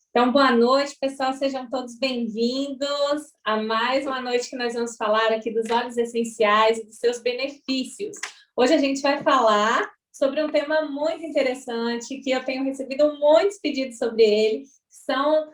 Então, boa noite, pessoal, sejam todos bem-vindos a mais uma noite que nós vamos falar aqui dos óleos essenciais e dos seus benefícios. Hoje a gente vai falar sobre um tema muito interessante, que eu tenho recebido muitos pedidos sobre ele, que são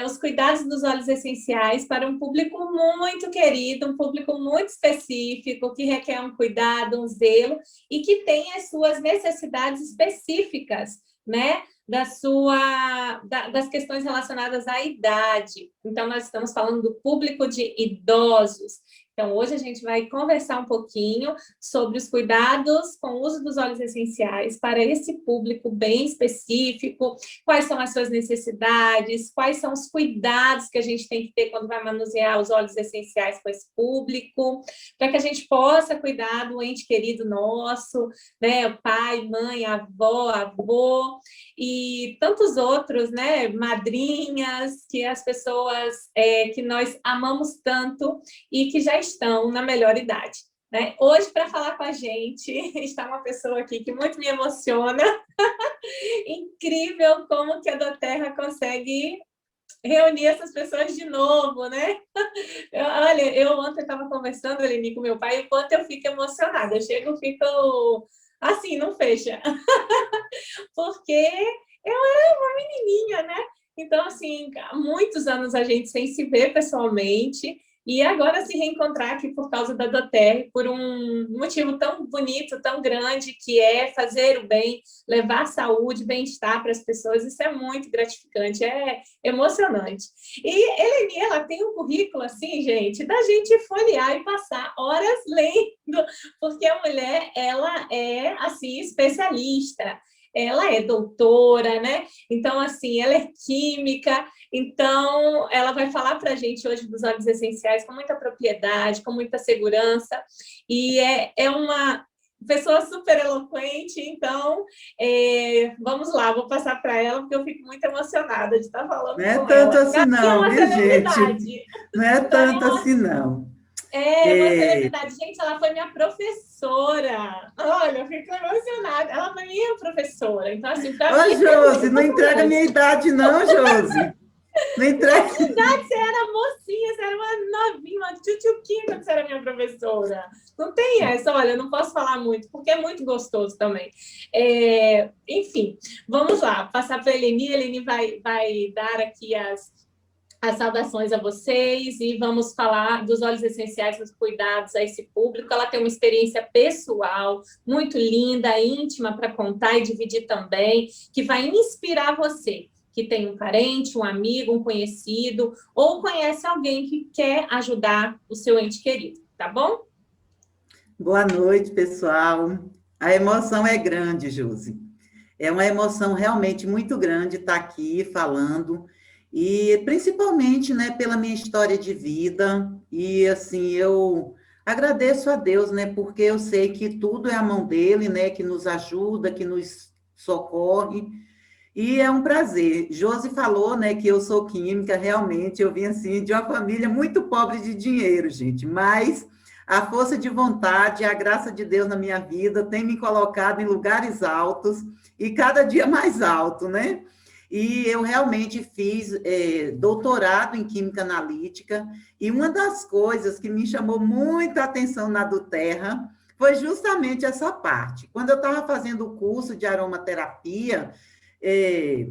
os cuidados dos óleos essenciais para um público muito querido, um público muito específico, que requer um cuidado, um zelo, e que tem as suas necessidades específicas, né? Das questões relacionadas à idade. Então, nós estamos falando do público de idosos. Então, hoje a gente vai conversar um pouquinho sobre os cuidados com o uso dos óleos essenciais para esse público bem específico, quais são as suas necessidades, quais são os cuidados que a gente tem que ter quando vai manusear os óleos essenciais com esse público, para que a gente possa cuidar do ente querido nosso, né, o pai, mãe, avó, avô, e tantos outros, né, madrinhas, que as pessoas que nós amamos tanto e que já estão na melhor idade, né? Hoje, para falar com a gente, está uma pessoa aqui que muito me emociona. Incrível como que a doTERRA consegue reunir essas pessoas de novo, né? Eu ontem estava conversando, Eleni, com meu pai, e o quanto eu fico emocionada. Eu chego, fico assim, não fecha. Porque eu era uma menininha, né? Então, assim, há muitos anos a gente sem se ver pessoalmente, e agora se reencontrar aqui por causa da doTERRA, por um motivo tão bonito, tão grande, que é fazer o bem, levar saúde, bem-estar para as pessoas, isso é muito gratificante, é emocionante. E Eleni, ela tem um currículo, assim, gente, da gente folhear e passar horas lendo, porque a mulher, ela é, assim, especialista, ela é doutora, né? Então, assim, ela é química, então ela vai falar para a gente hoje dos óleos essenciais com muita propriedade, com muita segurança, e é uma pessoa super eloquente, então vamos lá, vou passar para ela, porque eu fico muito emocionada de estar falando Não é com tanto ela. assim É não, uma viu, gente? celebridade. Não é Então, tanto assim não. uma celebridade. Gente, ela foi minha professora. Olha, eu fico emocionada. Ela foi minha professora. Então, assim, para Ô, mim é muito Josi, não entrega emocionante. minha idade não, Josi. Não entrega. Que idade você era mocinha, você era uma novinha, uma tchutchuquinha quando você era minha professora. Não tem essa, olha, eu não posso falar muito, porque é muito gostoso também. Enfim, vamos lá, passar para a Eleni. A Eleni vai dar aqui as saudações a vocês e vamos falar dos óleos essenciais, dos cuidados a esse público. Ela tem uma experiência pessoal muito linda, íntima para contar e dividir também, que vai inspirar você, que tem um parente, um amigo, um conhecido, ou conhece alguém que quer ajudar o seu ente querido, tá bom? Boa noite, pessoal. A emoção é grande, Josi. É uma emoção realmente muito grande estar aqui falando, e principalmente, né, pela minha história de vida. E assim, eu agradeço a Deus, né, porque eu sei que tudo é a mão dele, né, que nos ajuda, que nos socorre. E é um prazer. Josi falou, né, que eu sou química, realmente, eu vim assim de uma família muito pobre de dinheiro, gente, mas a força de vontade, a graça de Deus na minha vida tem me colocado em lugares altos e cada dia mais alto, né? E eu realmente fiz doutorado em Química Analítica, e uma das coisas que me chamou muita atenção na doTERRA foi justamente essa parte. Quando eu estava fazendo o curso de aromaterapia, é,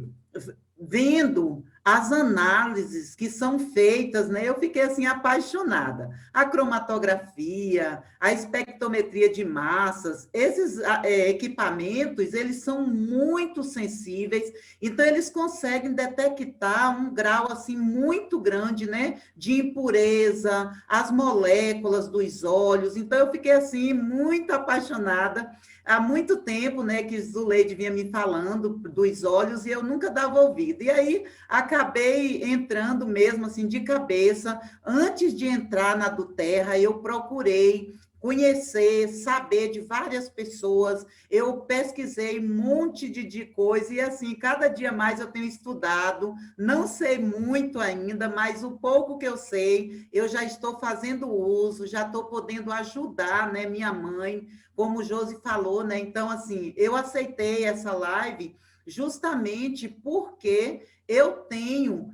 vendo as análises que são feitas, né? Eu fiquei assim apaixonada. A cromatografia, a espectrometria de massas, esses equipamentos, eles são muito sensíveis, então eles conseguem detectar um grau assim muito grande, né, de impureza, as moléculas dos óleos. Então eu fiquei assim muito apaixonada. Há muito tempo, né, que Zuleide vinha me falando dos óleos e eu nunca dava ouvido. E aí acabei entrando mesmo assim de cabeça. Antes de entrar na doTERRA, eu procurei conhecer, saber de várias pessoas. Eu pesquisei um monte de coisa e assim, cada dia mais eu tenho estudado. Não sei muito ainda, mas o pouco que eu sei, eu já estou fazendo uso, já estou podendo ajudar, né, minha mãe, como o Josi falou, né? Então, assim, eu aceitei essa live justamente porque eu tenho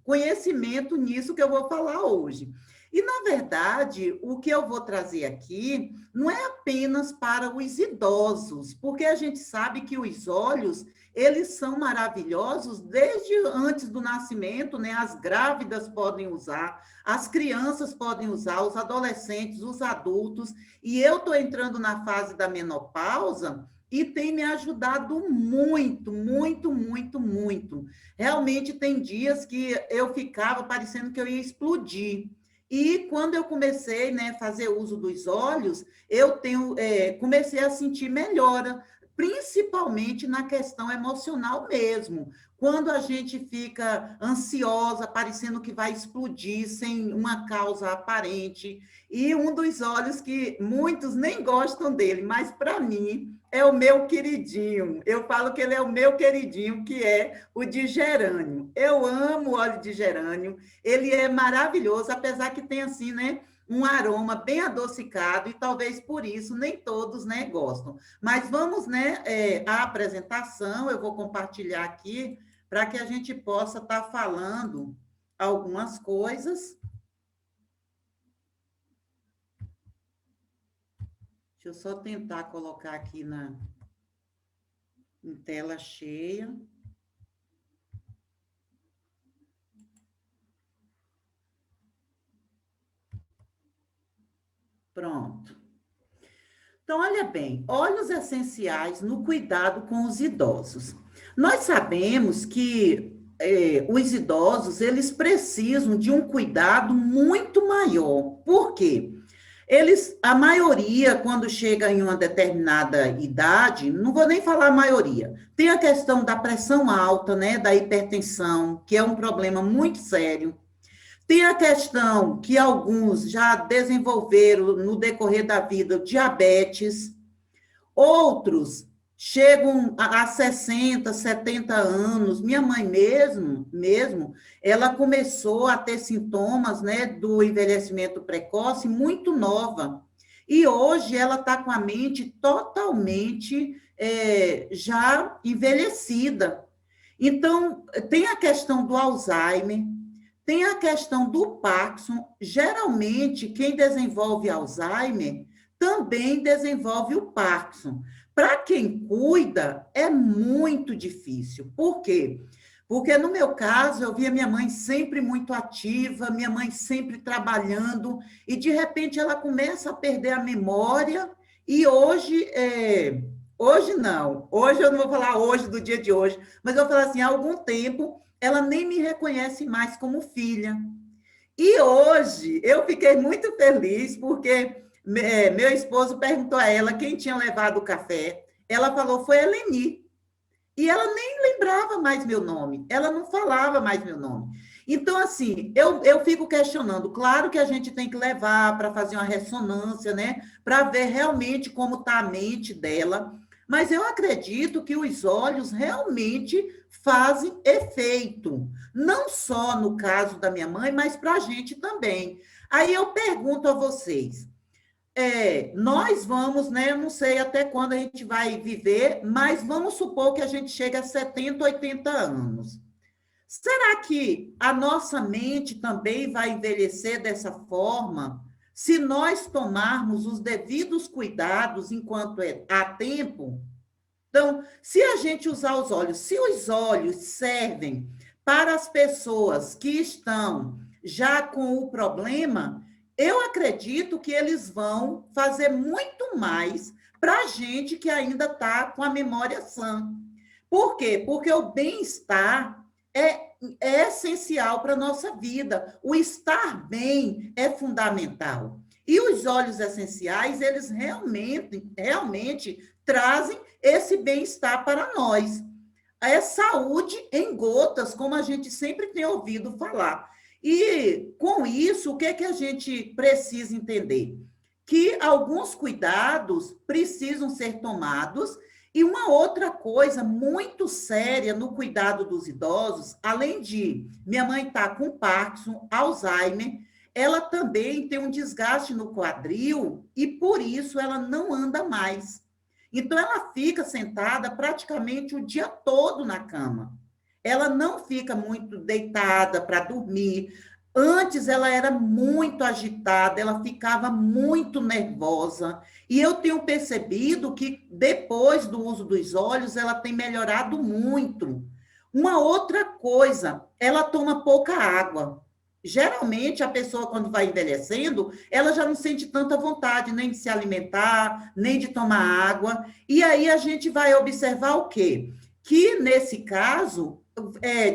conhecimento nisso que eu vou falar hoje. E, na verdade, o que eu vou trazer aqui não é apenas para os idosos, porque a gente sabe que os olhos, eles são maravilhosos desde antes do nascimento, né? As grávidas podem usar, as crianças podem usar, os adolescentes, os adultos, e eu estou entrando na fase da menopausa e tem me ajudado muito, muito, muito, muito. Realmente tem dias que eu ficava parecendo que eu ia explodir. E quando eu comecei, né, a fazer uso dos olhos, comecei a sentir melhora, principalmente na questão emocional mesmo. Quando a gente fica ansiosa, parecendo que vai explodir sem uma causa aparente. E um dos olhos que muitos nem gostam dele, mas para mim é o meu queridinho. Eu falo que ele é o meu queridinho, que é o de gerânio. Eu amo o óleo de gerânio. Ele é maravilhoso, apesar que tem assim, né, um aroma bem adocicado e talvez por isso nem todos, né, gostam. Mas vamos, né, à apresentação, eu vou compartilhar aqui para que a gente possa estar falando algumas coisas. Deixa eu só tentar colocar aqui em tela cheia. Pronto. Então, olha bem, óleos essenciais no cuidado com os idosos. Nós sabemos que os idosos, eles precisam de um cuidado muito maior. Por quê? A maioria, quando chega em uma determinada idade, não vou nem falar a maioria, tem a questão da pressão alta, né, da hipertensão, que é um problema muito sério. Tem a questão que alguns já desenvolveram no decorrer da vida diabetes, outros chegam a 60, 70 anos. Minha mãe mesmo, ela começou a ter sintomas, né, do envelhecimento precoce muito nova. E hoje ela está com a mente totalmente já envelhecida. Então, tem a questão do Alzheimer, tem a questão do Parkinson. Geralmente, quem desenvolve Alzheimer também desenvolve o Parkinson. Para quem cuida, é muito difícil. Por quê? Porque no meu caso, eu via minha mãe sempre muito ativa, minha mãe sempre trabalhando, e de repente ela começa a perder a memória, e hoje não, hoje eu não vou falar hoje, do dia de hoje, mas eu vou falar assim, há algum tempo, ela nem me reconhece mais como filha. E hoje eu fiquei muito feliz porque meu esposo perguntou a ela quem tinha levado o café. Ela falou, foi a Eleni. E ela nem lembrava mais meu nome, ela não falava mais meu nome. Então, assim, eu fico questionando. Claro que a gente tem que levar para fazer uma ressonância, né? Para ver realmente como está a mente dela. Mas eu acredito que os olhos realmente fazem efeito. Não só no caso da minha mãe, mas para a gente também. Aí eu pergunto a vocês, nós vamos, né? Eu não sei até quando a gente vai viver, mas vamos supor que a gente chegue a 70, 80 anos. Será que a nossa mente também vai envelhecer dessa forma? Se nós tomarmos os devidos cuidados enquanto há tempo? Então, se a gente usar os olhos, se os olhos servem para as pessoas que estão já com o problema, eu acredito que eles vão fazer muito mais para a gente que ainda está com a memória sã. Por quê? Porque o bem-estar é essencial para a nossa vida. O estar bem é fundamental. E os óleos essenciais, eles realmente trazem esse bem-estar para nós. É saúde em gotas, como a gente sempre tem ouvido falar. E, com isso, o que a gente precisa entender? Que alguns cuidados precisam ser tomados. E uma outra coisa muito séria no cuidado dos idosos, além de minha mãe estar com Parkinson, Alzheimer, ela também tem um desgaste no quadril e, por isso, ela não anda mais. Então, ela fica sentada praticamente o dia todo na cama. Ela não fica muito deitada para dormir. Antes, ela era muito agitada, ela ficava muito nervosa. E eu tenho percebido que, depois do uso dos óleos, ela tem melhorado muito. Uma outra coisa, ela toma pouca água. Geralmente, a pessoa, quando vai envelhecendo, ela já não sente tanta vontade nem de se alimentar, nem de tomar água. E aí a gente vai observar o quê? Que, nesse caso,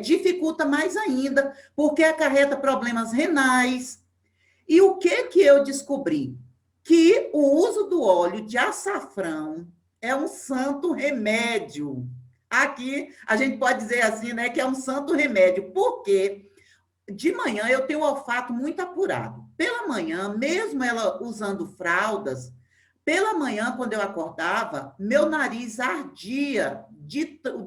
dificulta mais ainda, porque acarreta problemas renais. E o que que eu descobri? Que o uso do óleo de açafrão é um santo remédio. Aqui, a gente pode dizer assim, né, que é um santo remédio. Por quê? De manhã eu tenho o olfato muito apurado. Pela manhã, mesmo ela usando fraldas, pela manhã, quando eu acordava, meu nariz ardia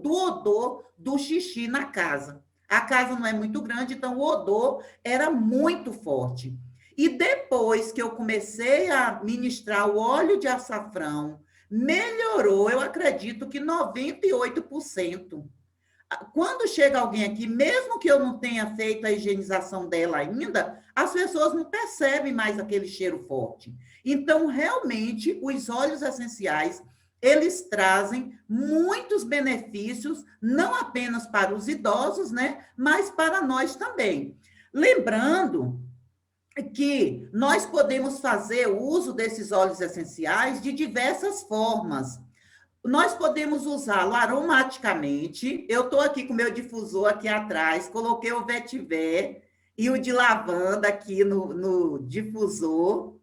do odor do xixi na casa. A casa não é muito grande, então o odor era muito forte. E depois que eu comecei a ministrar o óleo de açafrão, melhorou, eu acredito que 98%. Quando chega alguém aqui, mesmo que eu não tenha feito a higienização dela ainda, as pessoas não percebem mais aquele cheiro forte. Então, realmente, os óleos essenciais, eles trazem muitos benefícios, não apenas para os idosos, né, mas para nós também. Lembrando que nós podemos fazer uso desses óleos essenciais de diversas formas. Nós podemos usá-lo aromaticamente. Eu estou aqui com o meu difusor aqui atrás, coloquei o vetiver e o de lavanda aqui no difusor.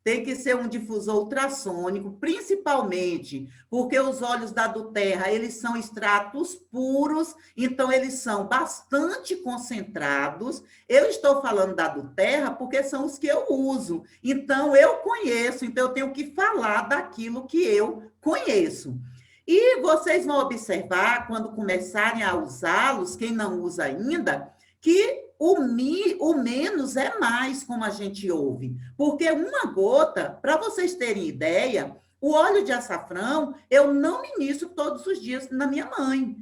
Tem que ser um difusor ultrassônico, principalmente porque os óleos da Doterra, eles são extratos puros, então eles são bastante concentrados. Eu estou falando da Doterra porque são os que eu uso. Então, eu conheço, então eu tenho que falar daquilo que eu conheço. E vocês vão observar, quando começarem a usá-los, quem não usa ainda, que o menos é mais, como a gente ouve. Porque uma gota, para vocês terem ideia, o óleo de açafrão, eu não ministro todos os dias na minha mãe.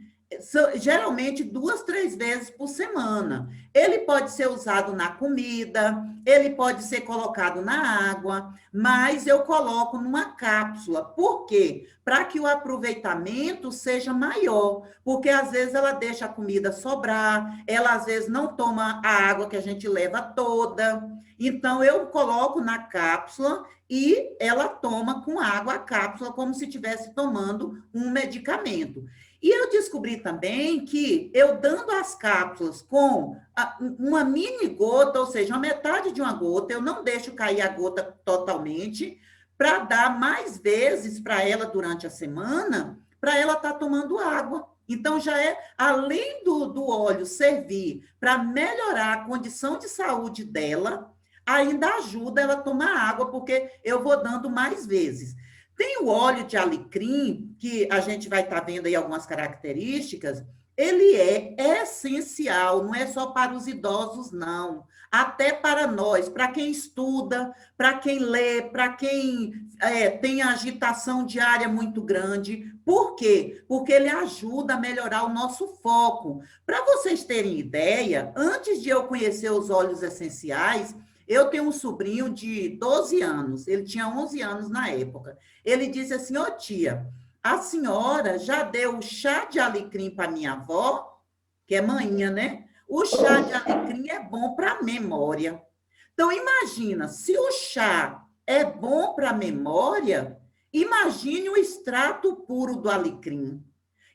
Geralmente 2, 3 vezes por semana. Ele pode ser usado na comida, ele pode ser colocado na água, mas eu coloco numa cápsula. Por quê? Para que o aproveitamento seja maior, porque às vezes ela deixa a comida sobrar, ela às vezes não toma a água que a gente leva toda. Então eu coloco na cápsula e ela toma com água a cápsula como se estivesse tomando um medicamento. E eu descobri também que eu dando as cápsulas com uma mini gota, ou seja, a metade de uma gota, eu não deixo cair a gota totalmente, para dar mais vezes para ela durante a semana, para ela estar tomando água. Então, já é, além do óleo servir para melhorar a condição de saúde dela, ainda ajuda ela a tomar água, porque eu vou dando mais vezes. Tem o óleo de alecrim, que a gente vai estar vendo aí algumas características, ele é essencial, não é só para os idosos, não. Até para nós, para quem estuda, para quem lê, para quem tem agitação diária muito grande. Por quê? Porque ele ajuda a melhorar o nosso foco. Para vocês terem ideia, antes de eu conhecer os óleos essenciais, eu tenho um sobrinho de 12 anos, ele tinha 11 anos na época. Ele disse assim, ô tia, a senhora já deu o chá de alecrim para minha avó, que é manhinha, né? O chá de alecrim é bom para a memória. Então, imagina, se o chá é bom para a memória, imagine o extrato puro do alecrim.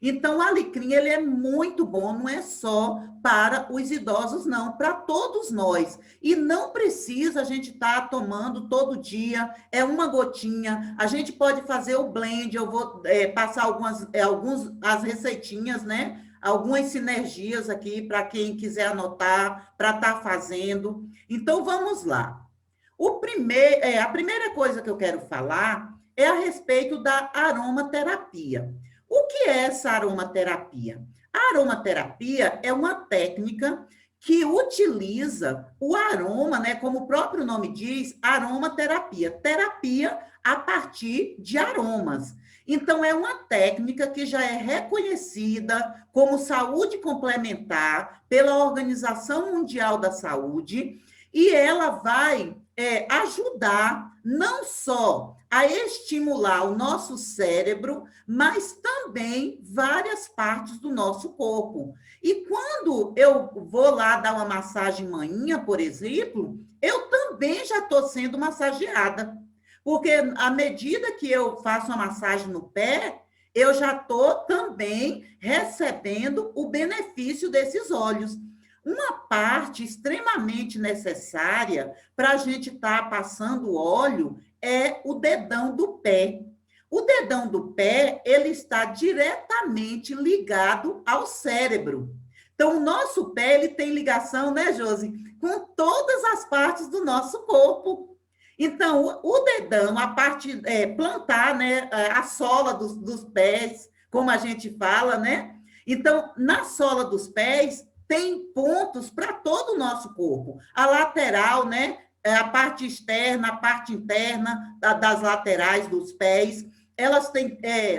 Então, o alecrim, ele é muito bom, não é só para os idosos, não, para todos nós. E não precisa a gente estar tomando todo dia, é uma gotinha. A gente pode fazer o blend, eu vou passar as receitinhas, né? Algumas sinergias aqui para quem quiser anotar, para estar fazendo. Então, vamos lá. A primeira coisa que eu quero falar é a respeito da aromaterapia. O que é essa aromaterapia? A aromaterapia é uma técnica que utiliza o aroma, né, como o próprio nome diz, aromaterapia, terapia a partir de aromas. Então, é uma técnica que já é reconhecida como saúde complementar pela Organização Mundial da Saúde, e ela vai ajudar não só a estimular o nosso cérebro, mas também várias partes do nosso corpo. E quando eu vou lá dar uma massagem manhinha, por exemplo, eu também já estou sendo massageada. Porque à medida que eu faço uma massagem no pé, eu já estou também recebendo o benefício desses óleos. Uma parte extremamente necessária para a gente estar passando óleo é o dedão do pé. O dedão do pé, ele está diretamente ligado ao cérebro. Então, o nosso pé, ele tem ligação, né, Josi, com todas as partes do nosso corpo. Então, o dedão, a parte plantar, né, a sola dos pés, como a gente fala, né? Então, na sola dos pés, tem pontos para todo o nosso corpo. A lateral, né? A parte externa, a parte interna das laterais dos pés, elas têm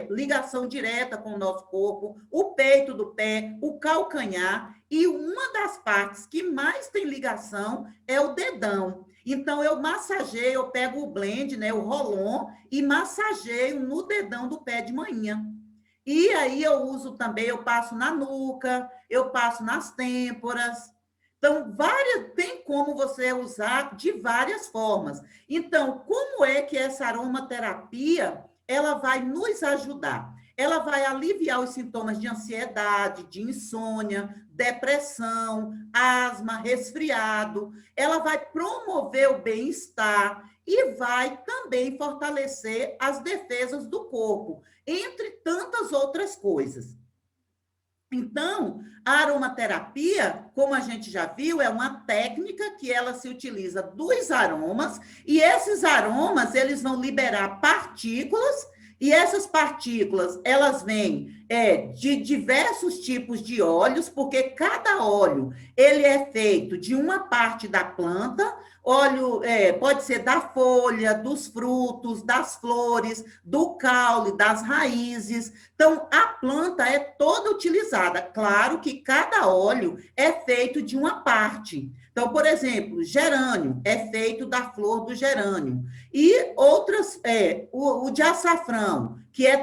ligação direta com o nosso corpo, o peito do pé, o calcanhar, e uma das partes que mais tem ligação é o dedão. Então, eu massageio, eu pego o blend, né, o Rolon, e massageio no dedão do pé de manhã. E aí eu uso também, eu passo na nuca, eu passo nas têmporas. Então, tem como você usar de várias formas. Então, como é que essa aromaterapia, ela vai nos ajudar? Ela vai aliviar os sintomas de ansiedade, de insônia, depressão, asma, resfriado. Ela vai promover o bem-estar e vai também fortalecer as defesas do corpo, entre tantas outras coisas. Então, a aromaterapia, como a gente já viu, é uma técnica que ela se utiliza dos aromas, e esses aromas, eles vão liberar partículas, e essas partículas, elas vêm de diversos tipos de óleos, porque cada óleo, ele é feito de uma parte da planta. Óleo pode ser da folha, dos frutos, das flores, do caule, das raízes. Então, a planta é toda utilizada. Claro que cada óleo é feito de uma parte. Então, por exemplo, gerânio é feito da flor do gerânio. E outras, o de açafrão, que é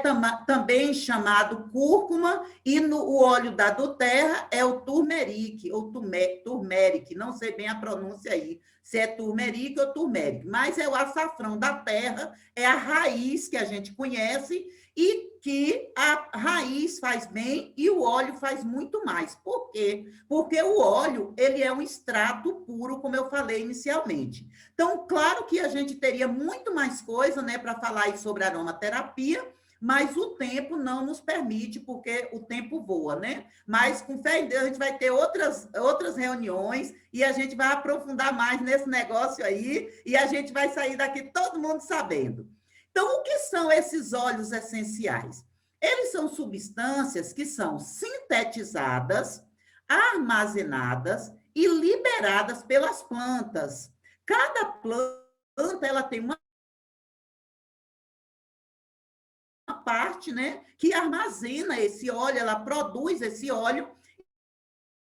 também chamado cúrcuma, e o óleo da doTERRA é o turmeric, ou turmeric, não sei bem a pronúncia aí, se é turmeric ou turmeric, mas é o açafrão da terra, é a raiz que a gente conhece, e que a raiz faz bem e o óleo faz muito mais. Por quê? Porque o óleo, ele é um extrato puro, como eu falei inicialmente. Então, claro que a gente teria muito mais coisa, né, para falar aí sobre aromaterapia, mas o tempo não nos permite, porque o tempo voa, né? Mas, com fé em Deus, a gente vai ter outras reuniões e a gente vai aprofundar mais nesse negócio aí e a gente vai sair daqui todo mundo sabendo. Então, o que são esses óleos essenciais? Eles são substâncias que são sintetizadas, armazenadas e liberadas pelas plantas. Cada planta, ela tem uma parte, né, que armazena esse óleo, ela produz esse óleo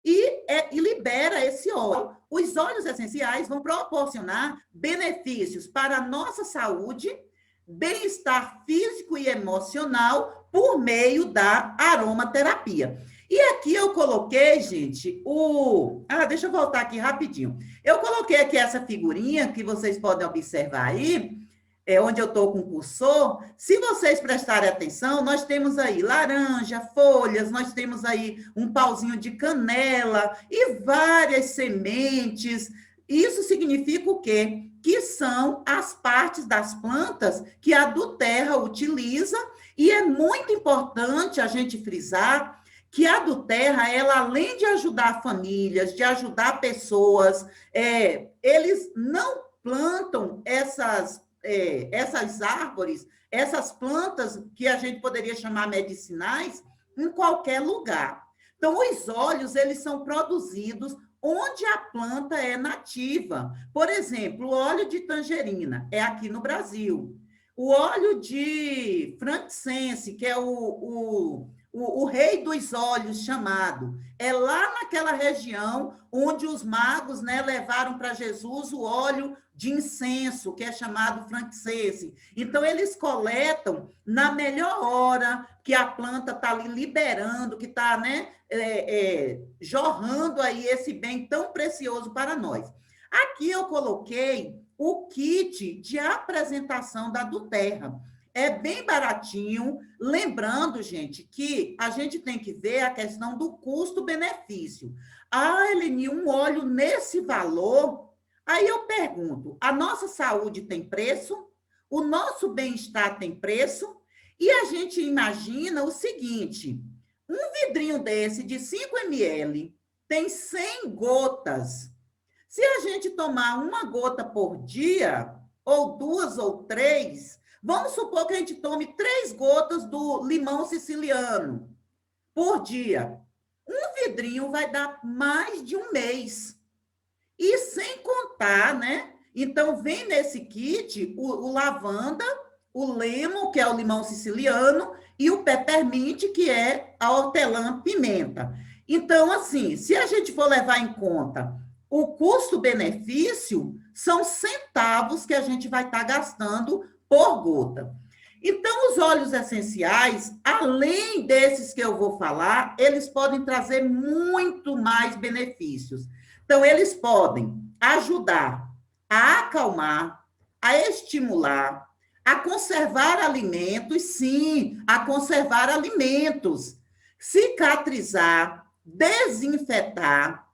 e libera esse óleo. Os óleos essenciais vão proporcionar benefícios para a nossa saúde, bem-estar físico e emocional por meio da aromaterapia. E aqui eu coloquei, gente, deixa eu voltar aqui rapidinho. Eu coloquei aqui essa figurinha que vocês podem observar aí, onde eu estou com o cursor. Se vocês prestarem atenção, nós temos aí laranja, folhas, nós temos aí um pauzinho de canela e várias sementes. Isso significa o quê? Que são as partes das plantas que a doTERRA utiliza, e é muito importante a gente frisar que a doTERRA, ela, além de ajudar famílias, de ajudar pessoas, eles não plantam essas árvores, essas plantas que a gente poderia chamar medicinais, em qualquer lugar. Então, os óleos, eles são produzidos onde a planta é nativa. Por exemplo, o óleo de tangerina é aqui no Brasil. O óleo de frankincense, que é o rei dos óleos chamado, é lá naquela região onde os magos, né, levaram para Jesus o óleo de incenso, que é chamado frankincense. Então, eles coletam na melhor hora que a planta está ali liberando, que está, né, jorrando aí esse bem tão precioso para nós. Aqui eu coloquei o kit de apresentação da Duterra. É bem baratinho, lembrando, gente, que a gente tem que ver a questão do custo-benefício. Ah, Eleni, um óleo nesse valor? Aí eu pergunto, a nossa saúde tem preço? O nosso bem-estar tem preço? E a gente imagina o seguinte, um vidrinho desse de 5 ml tem 100 gotas. Se a gente tomar uma gota por dia, ou 2 ou 3, vamos supor que a gente tome 3 gotas do limão siciliano por dia. Um vidrinho vai dar mais de um mês. E sem contar, né? Então, vem nesse kit o lavanda, o lemo, que é o limão siciliano, e o peppermint, que é a hortelã-pimenta. Então, assim, se a gente for levar em conta o custo-benefício, são centavos que a gente vai estar gastando por gota. Então, os óleos essenciais, além desses que eu vou falar, eles podem trazer muito mais benefícios. Então, eles podem ajudar a acalmar, a estimular, a conservar alimentos, sim, a conservar alimentos, cicatrizar, desinfetar.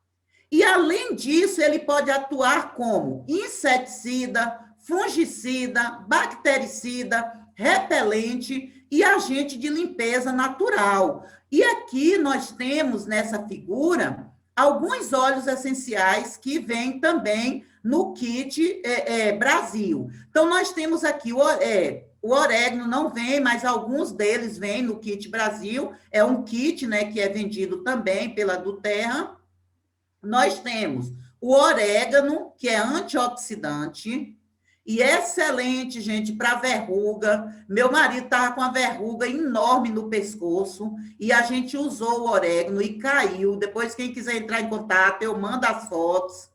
E, além disso, ele pode atuar como inseticida, fungicida, bactericida, repelente e agente de limpeza natural. E aqui nós temos nessa figura alguns óleos essenciais que vêm também no kit Brasil. Então, nós temos aqui o orégano, não vem, mas alguns deles vêm no kit Brasil. É um kit, né, que é vendido também pela Duterra. Nós temos o orégano, que é antioxidante, e excelente, gente, para verruga. Meu marido estava com uma verruga enorme no pescoço e a gente usou o orégano e caiu. Depois, quem quiser entrar em contato, eu mando as fotos.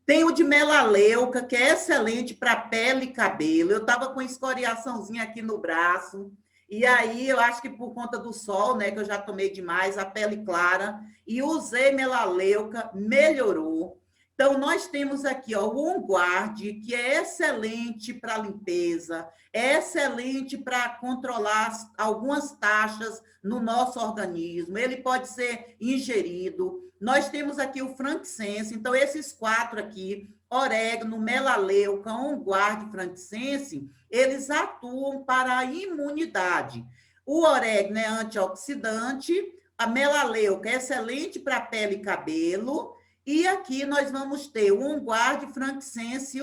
Tem o de melaleuca, que é excelente para pele e cabelo. Eu estava com escoriaçãozinha aqui no braço. E aí, eu acho que por conta do sol, né, que eu já tomei demais, a pele clara, e usei melaleuca, melhorou. Então, nós temos aqui ó, o On Guard, que é excelente para limpeza, é excelente para controlar algumas taxas no nosso organismo, ele pode ser ingerido. Nós temos aqui o frankincense, então esses 4 aqui, orégano, melaleuca, On Guard e frankincense, eles atuam para a imunidade. O orégano é antioxidante, a melaleuca é excelente para pele e cabelo, e aqui nós vamos ter o On Guard, frankincense e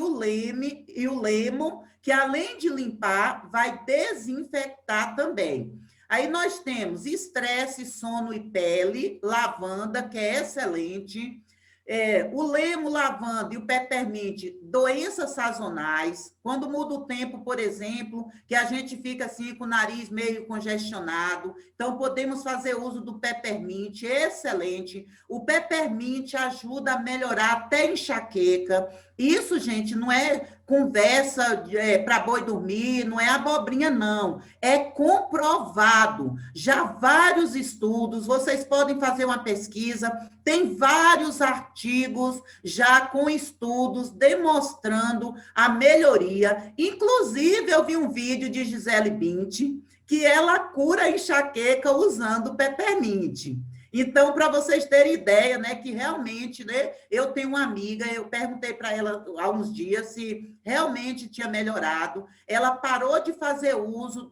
o lemo, que além de limpar, vai desinfectar também. Aí nós temos estresse, sono e pele, lavanda, que é excelente. O lemo, lavanda e o peppermint, doenças sazonais. Quando muda o tempo, por exemplo, que a gente fica assim com o nariz meio congestionado, então podemos fazer uso do peppermint, excelente. O peppermint ajuda a melhorar até enxaqueca. Isso, gente, não é conversa para boi dormir, não é abobrinha, não. É comprovado. Já vários estudos, vocês podem fazer uma pesquisa, tem vários artigos já com estudos demonstrando a melhoria. Inclusive, eu vi um vídeo de Gisele Bündchen que ela cura a enxaqueca usando peppermint. Então, para vocês terem ideia, né, que realmente, né, eu tenho uma amiga, eu perguntei para ela há uns dias se realmente tinha melhorado. Ela parou de fazer uso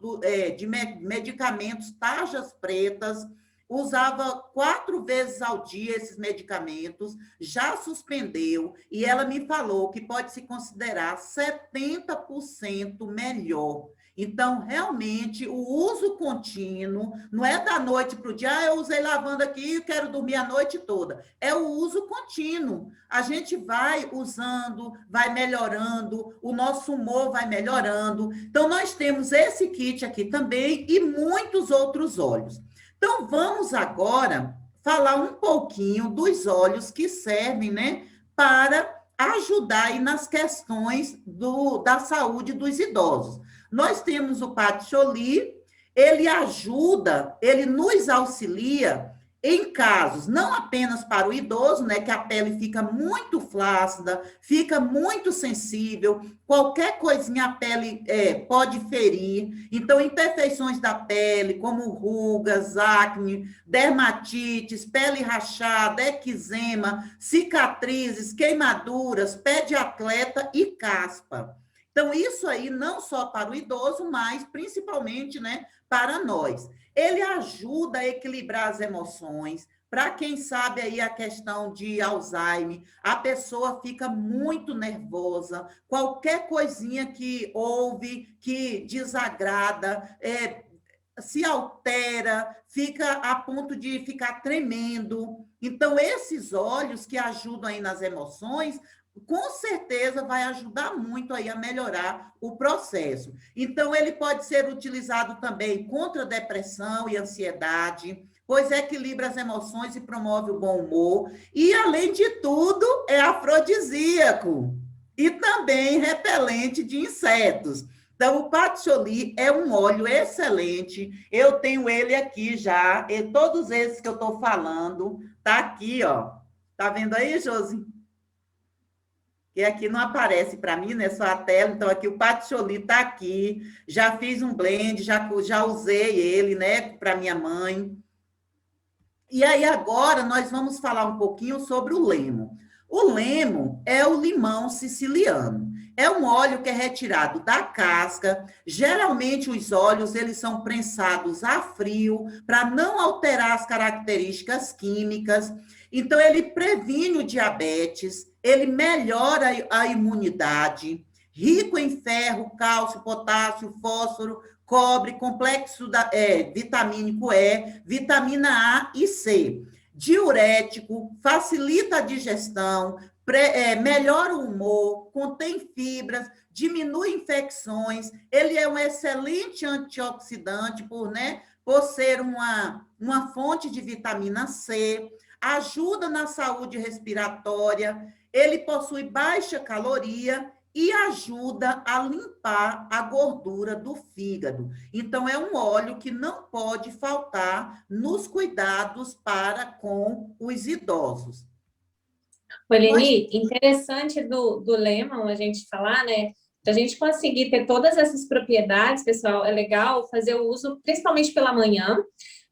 de medicamentos tarjas pretas, usava 4 vezes ao dia esses medicamentos, já suspendeu, e ela me falou que pode se considerar 70% melhor. Então, realmente, o uso contínuo não é da noite para o dia, eu usei lavanda aqui e quero dormir a noite toda. É o uso contínuo. A gente vai usando, vai melhorando, o nosso humor vai melhorando. Então, nós temos esse kit aqui também e muitos outros óleos. Então, vamos agora falar um pouquinho dos óleos que servem, né, para ajudar aí nas questões da saúde dos idosos. Nós temos o patchouli, ele ajuda, ele nos auxilia em casos, não apenas para o idoso, né, que a pele fica muito flácida, fica muito sensível, qualquer coisinha a pele pode ferir. Então, imperfeições da pele, como rugas, acne, dermatites, pele rachada, eczema, cicatrizes, queimaduras, pé de atleta e caspa. Então, isso aí não só para o idoso, mas principalmente, né, para nós. Ele ajuda a equilibrar as emoções. Para quem sabe aí a questão de Alzheimer, a pessoa fica muito nervosa, qualquer coisinha que ouve, que desagrada, se altera, fica a ponto de ficar tremendo. Então, esses óleos que ajudam aí nas emoções, com certeza vai ajudar muito aí a melhorar o processo. Então, ele pode ser utilizado também contra depressão e ansiedade, pois equilibra as emoções e promove o bom humor. E, além de tudo, é afrodisíaco e também repelente de insetos. Então, o patchouli é um óleo excelente. Eu tenho ele aqui já, e todos esses que eu estou falando, tá aqui, ó. Tá vendo aí, Josi? Que aqui não aparece para mim, né? Só a tela. Então, aqui o patchouli está aqui. Já fiz um blend, já usei ele, né? Para minha mãe. E aí, agora, nós vamos falar um pouquinho sobre o lemo. O lemo é o limão siciliano. É um óleo que é retirado da casca. Geralmente, os óleos, eles são prensados a frio, para não alterar as características químicas. Então, ele previne o diabetes, ele melhora a imunidade, rico em ferro, cálcio, potássio, fósforo, cobre, complexo vitamínico E, vitamina A e C. Diurético, facilita a digestão, melhora o humor, contém fibras, diminui infecções, ele é um excelente antioxidante por ser uma fonte de vitamina C, ajuda na saúde respiratória, ele possui baixa caloria e ajuda a limpar a gordura do fígado. Então, é um óleo que não pode faltar nos cuidados para com os idosos. Eleni, interessante do lemon a gente falar, né? Para a gente conseguir ter todas essas propriedades, pessoal, é legal fazer o uso, principalmente pela manhã,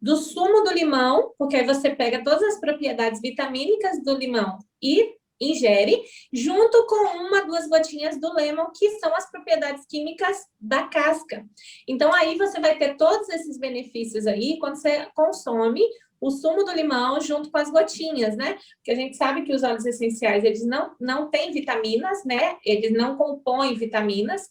do sumo do limão, porque aí você pega todas as propriedades vitamínicas do limão e ingere, junto com 1, 2 gotinhas do lemon, que são as propriedades químicas da casca. Então, aí você vai ter todos esses benefícios aí quando você consome o sumo do limão junto com as gotinhas, né? Porque a gente sabe que os óleos essenciais, eles não têm vitaminas, né? Eles não compõem vitaminas.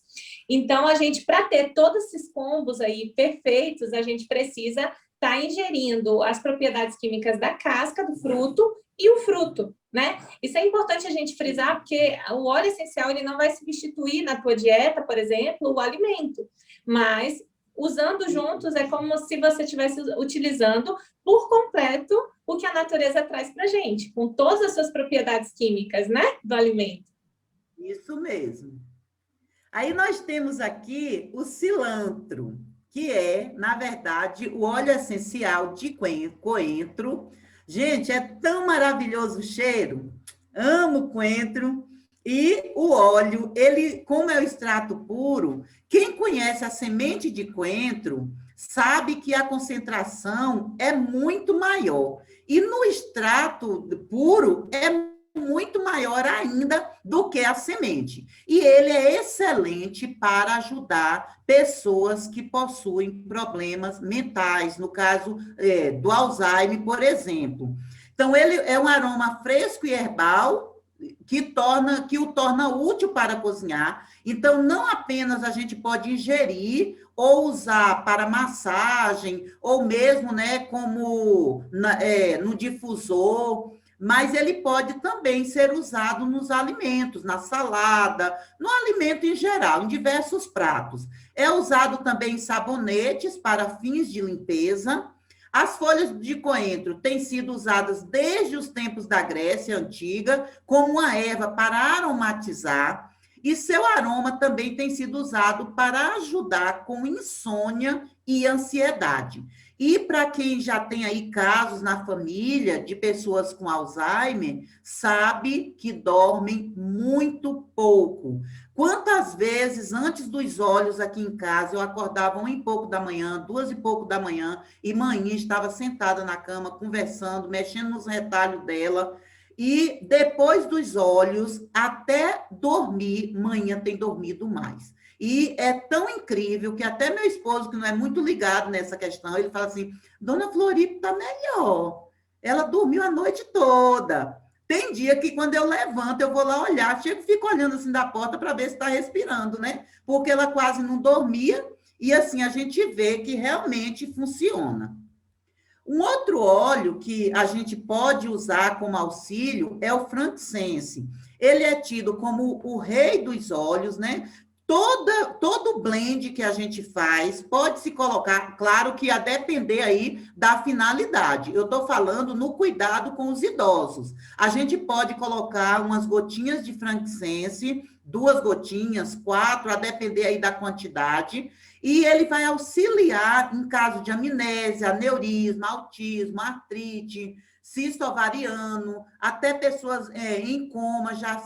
Então, a gente, para ter todos esses combos aí perfeitos, a gente precisa estar ingerindo as propriedades químicas da casca do fruto e o fruto, né? Isso é importante a gente frisar, porque o óleo essencial, ele não vai substituir na tua dieta, por exemplo, o alimento, mas usando juntos é como se você estivesse utilizando por completo o que a natureza traz para a gente, com todas as suas propriedades químicas, né, do alimento. Isso mesmo. Aí nós temos aqui o cilantro, que é, na verdade, o óleo essencial de coentro. Gente, é tão maravilhoso o cheiro. Amo coentro. E o óleo, ele, como é o extrato puro, quem conhece a semente de coentro sabe que a concentração é muito maior. E no extrato puro é muito maior ainda do que a semente. E ele é excelente para ajudar pessoas que possuem problemas mentais, no caso do Alzheimer, por exemplo. Então, ele é um aroma fresco e herbal, que o torna útil para cozinhar. Então, não apenas a gente pode ingerir ou usar para massagem, ou mesmo, né, como no difusor, mas ele pode também ser usado nos alimentos, na salada, no alimento em geral, em diversos pratos. É usado também em sabonetes para fins de limpeza. As folhas de coentro têm sido usadas desde os tempos da Grécia Antiga como uma erva para aromatizar, e seu aroma também tem sido usado para ajudar com insônia e ansiedade. E para quem já tem aí casos na família de pessoas com Alzheimer, sabe que dormem muito pouco. Quantas vezes antes dos olhos aqui em casa eu acordava 1 e pouco da manhã, 2 e pouco da manhã, e manhã estava sentada na cama conversando, mexendo nos retalhos dela, e depois dos olhos até dormir, manhã tem dormido mais. E é tão incrível que até meu esposo, que não é muito ligado nessa questão, ele fala assim: Dona Floripa está melhor. Ela dormiu a noite toda. Tem dia que quando eu levanto, eu vou lá olhar, chego e fico olhando assim da porta para ver se está respirando, né? Porque ela quase não dormia, e assim a gente vê que realmente funciona. Um outro óleo que a gente pode usar como auxílio é o frankincense. Ele é tido como o rei dos óleos, né? Todo blend que a gente faz pode se colocar, claro que a depender aí da finalidade. Eu estou falando no cuidado com os idosos. A gente pode colocar umas gotinhas de frankincense, 2 gotinhas, 4, a depender aí da quantidade, e ele vai auxiliar em caso de amnésia, aneurisma, autismo, artrite, cisto ovariano, até pessoas em coma já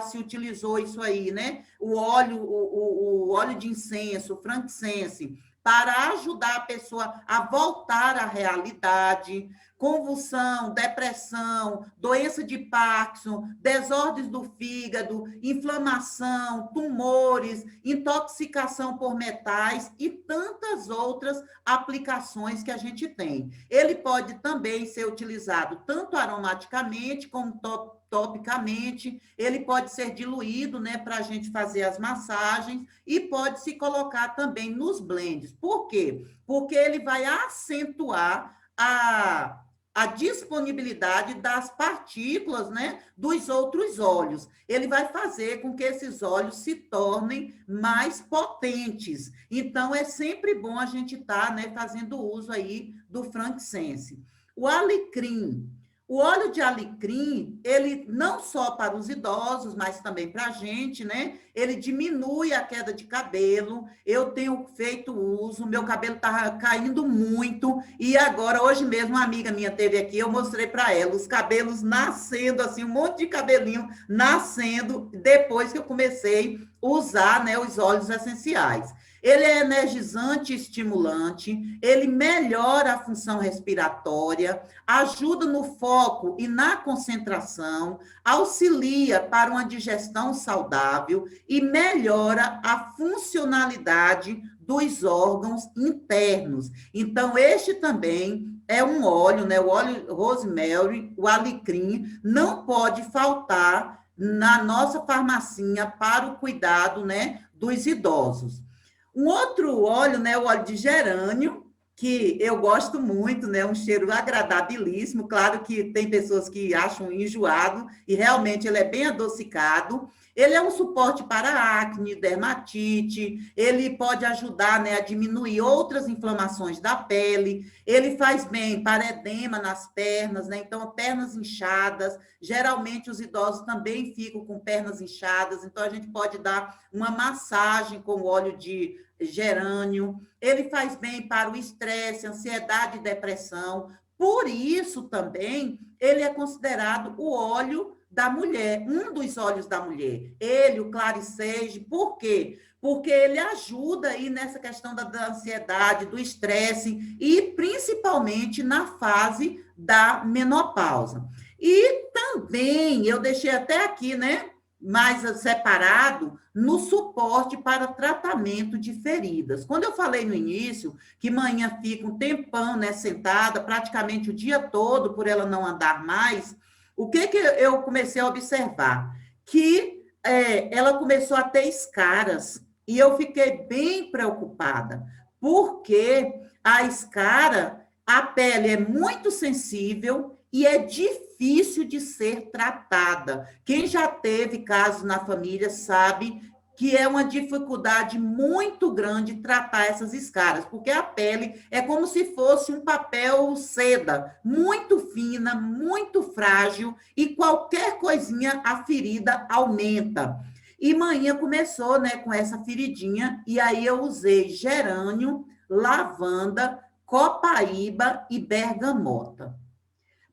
se utilizou isso aí, né? O óleo de incenso, o frankincense, para ajudar a pessoa a voltar à realidade. Convulsão, depressão, doença de Parkinson, desordens do fígado, inflamação, tumores, intoxicação por metais e tantas outras aplicações que a gente tem. Ele pode também ser utilizado tanto aromaticamente como topicamente, ele pode ser diluído, né, para a gente fazer as massagens, e pode se colocar também nos blends. Por quê? Porque ele vai acentuar a disponibilidade das partículas, né, dos outros óleos. Ele vai fazer com que esses óleos se tornem mais potentes. Então, é sempre bom a gente estar, né, fazendo uso aí do frankincense. O alecrim. O óleo de alecrim, ele não só para os idosos, mas também para a gente, né? Ele diminui a queda de cabelo. Eu tenho feito uso, meu cabelo está caindo muito. E agora, hoje mesmo, uma amiga minha teve aqui, eu mostrei para ela os cabelos nascendo, assim, um monte de cabelinho nascendo, depois que eu comecei a usar, né, os óleos essenciais. Ele é energizante e estimulante, ele melhora a função respiratória, ajuda no foco e na concentração, auxilia para uma digestão saudável e melhora a funcionalidade dos órgãos internos. Então, este também é um óleo, né? O óleo rosemary, o alecrim, não pode faltar na nossa farmacinha para o cuidado, né, dos idosos. Um outro óleo, né, o óleo de gerânio, que eu gosto muito, né, um cheiro agradabilíssimo. Claro que tem pessoas que acham enjoado, e realmente ele é bem adocicado. Ele é um suporte para acne, dermatite, ele pode ajudar, né, a diminuir outras inflamações da pele, ele faz bem para edema nas pernas, né, então pernas inchadas, geralmente os idosos também ficam com pernas inchadas, então a gente pode dar uma massagem com o óleo de gerânio, ele faz bem para o estresse, ansiedade e depressão. Por isso também ele é considerado o óleo da mulher, um dos óleos da mulher. Ele, o claricege, por quê? Porque ele ajuda aí nessa questão da ansiedade, do estresse, e principalmente na fase da menopausa. E também eu deixei até aqui, né, mais separado no suporte para tratamento de feridas. Quando eu falei no início que manhã fica um tempão, né, sentada, praticamente o dia todo, por ela não andar mais, o que que eu comecei a observar? Que ela começou a ter escaras, e eu fiquei bem preocupada, porque a escara, a pele é muito sensível e é difícil de ser tratada. Quem já teve casos na família sabe que é uma dificuldade muito grande tratar essas escaras, porque a pele é como se fosse um papel seda, muito fina, muito frágil, e qualquer coisinha a ferida aumenta. E manhã começou, né, com essa feridinha, e aí eu usei gerânio, lavanda, copaíba e bergamota.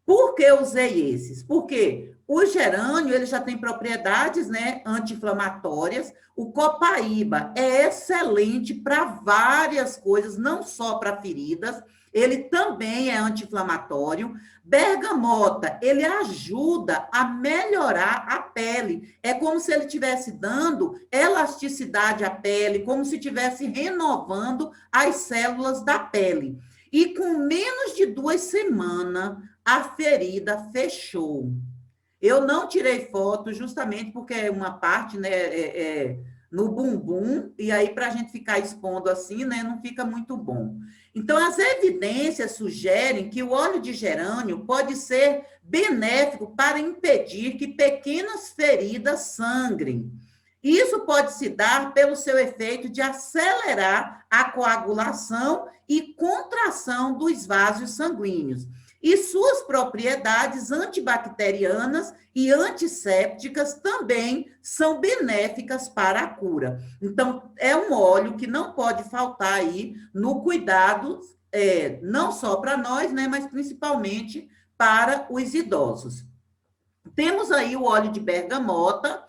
Por que eu usei esses? Porque o gerânio ele já tem propriedades, né, anti-inflamatórias. O copaíba é excelente para várias coisas, não só para feridas. Ele também é anti-inflamatório. Bergamota, ele ajuda a melhorar a pele. É como se ele estivesse dando elasticidade à pele, como se estivesse renovando as células da pele. E com menos de 2 semanas, a ferida fechou. Eu não tirei foto justamente porque é uma parte, né, no bumbum, e aí para a gente ficar expondo assim, né, não fica muito bom. Então, as evidências sugerem que o óleo de gerânio pode ser benéfico para impedir que pequenas feridas sangrem. Isso pode se dar pelo seu efeito de acelerar a coagulação e contração dos vasos sanguíneos e suas propriedades antibacterianas e antissépticas também são benéficas para a cura. Então, é um óleo que não pode faltar aí no cuidado, não só para nós, né, mas principalmente para os idosos. Temos aí o óleo de bergamota.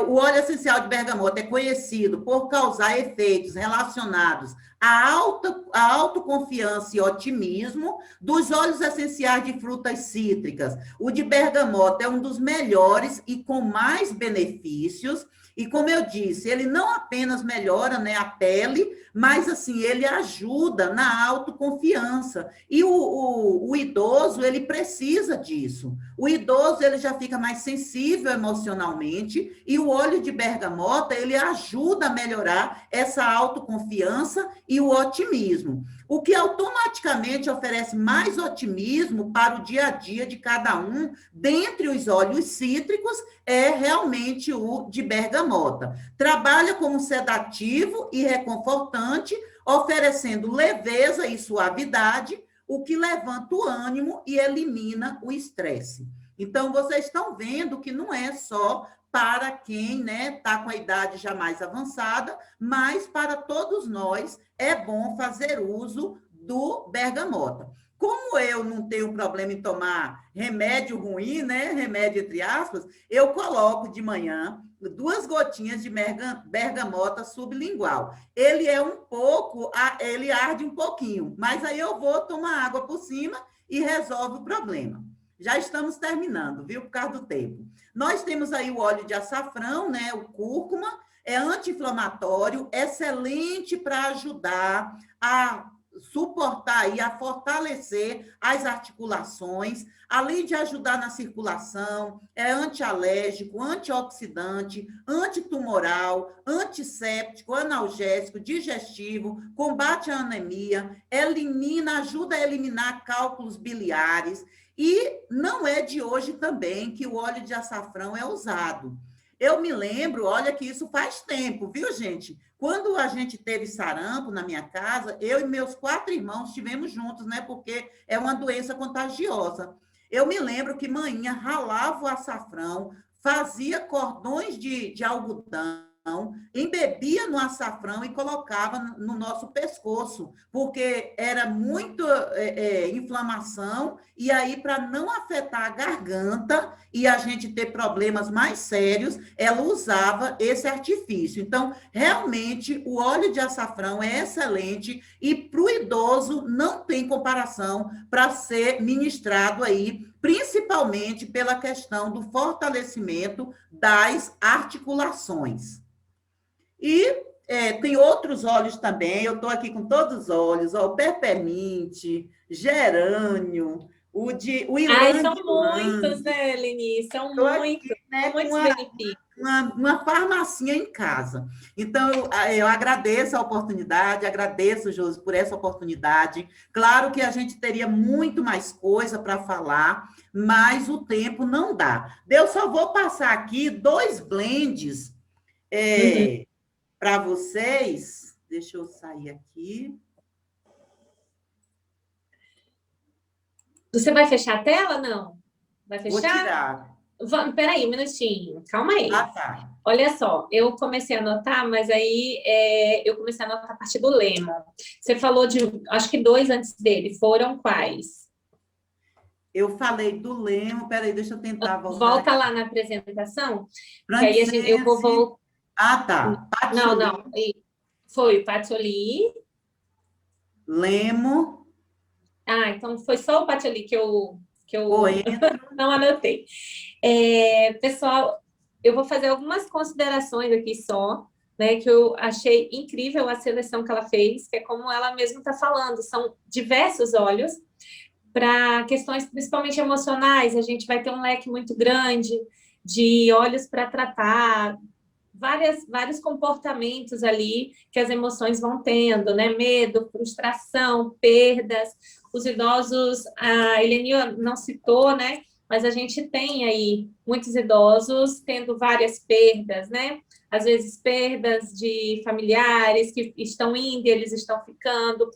O óleo essencial de bergamota é conhecido por causar efeitos relacionados à autoconfiança e otimismo. Dos óleos essenciais de frutas cítricas, o de bergamota é um dos melhores e com mais benefícios. E como eu disse, ele não apenas melhora, né, a pele, mas assim, ele ajuda na autoconfiança. E o idoso, ele precisa disso. O idoso, ele já fica mais sensível emocionalmente, e o óleo de bergamota, ele ajuda a melhorar essa autoconfiança e o otimismo, o que automaticamente oferece mais otimismo para o dia a dia de cada um. Dentre os óleos cítricos, é realmente o de bergamota. Trabalha como sedativo e reconfortante, oferecendo leveza e suavidade, o que levanta o ânimo e elimina o estresse. Então, vocês estão vendo que não é só para quem, né, está com a idade já mais avançada, mas para todos nós é bom fazer uso do bergamota. Como eu não tenho problema em tomar remédio ruim, né, remédio entre aspas, eu coloco de manhã 2 gotinhas de bergamota sublingual. Ele ele arde um pouquinho, mas aí eu vou tomar água por cima e resolve o problema. Já estamos terminando, viu, por causa do tempo. Nós temos aí o óleo de açafrão, né, o cúrcuma, é anti-inflamatório, excelente para ajudar a suportar e a fortalecer as articulações, além de ajudar na circulação, é antialérgico, antioxidante, antitumoral, antisséptico, analgésico, digestivo, combate a anemia, ajuda a eliminar cálculos biliares, e não é de hoje também que o óleo de açafrão é usado. Eu me lembro, olha que isso faz tempo, viu, gente? Quando a gente teve sarampo na minha casa, eu e meus 4 irmãos estivemos juntos, né? Porque é uma doença contagiosa. Eu me lembro que manhã ralava o açafrão, fazia cordões de algodão, embebia no açafrão e colocava no nosso pescoço, porque era muito inflamação, e aí, para não afetar a garganta e a gente ter problemas mais sérios, ela usava esse artifício. Então, realmente, o óleo de açafrão é excelente, e para o idoso não tem comparação para ser ministrado aí principalmente pela questão do fortalecimento das articulações. E tem outros óleos também, eu estou aqui com todos os óleos, ó, o peppermint, gerânio, o Ai, são ylang-ylang. muitos, né, Leni? São Estou aqui, muitos, né, são com muitos benefícios. uma farmacinha em casa. Então, eu agradeço a oportunidade, agradeço, Josi, por essa oportunidade. Claro que a gente teria muito mais coisa para falar, mas o tempo não dá. Eu só vou passar aqui 2 blends Uhum. para vocês. Deixa eu sair aqui. Você vai fechar a tela? Não? Vai Vou fechar? tirar. Peraí, um minutinho. Calma aí. Ah, tá. Olha só, eu comecei a anotar, mas aí eu comecei a anotar a partir do Lemon. Você falou de, acho que 2 antes dele. Foram quais? Eu falei do Lemo, peraí, deixa eu tentar voltar Volta aqui. lá na apresentação, que aí eu vou Frankincense. voltar. Ah, tá. Não, Patchouli, não. Foi o Patchouli. Lemo, Ah, então foi só o Patchouli que eu coentro. não anotei. Pessoal, eu vou fazer algumas considerações aqui só, né, que eu achei incrível a seleção que ela fez, que é como ela mesma está falando, são diversos óleos para questões principalmente emocionais, a gente vai ter um leque muito grande de óleos para tratar vários comportamentos ali que as emoções vão tendo, né? Medo, frustração, perdas. Os idosos, a Eleni não citou, né? Mas a gente tem aí muitos idosos tendo várias perdas, né? Às vezes perdas de familiares que estão indo e eles estão ficando,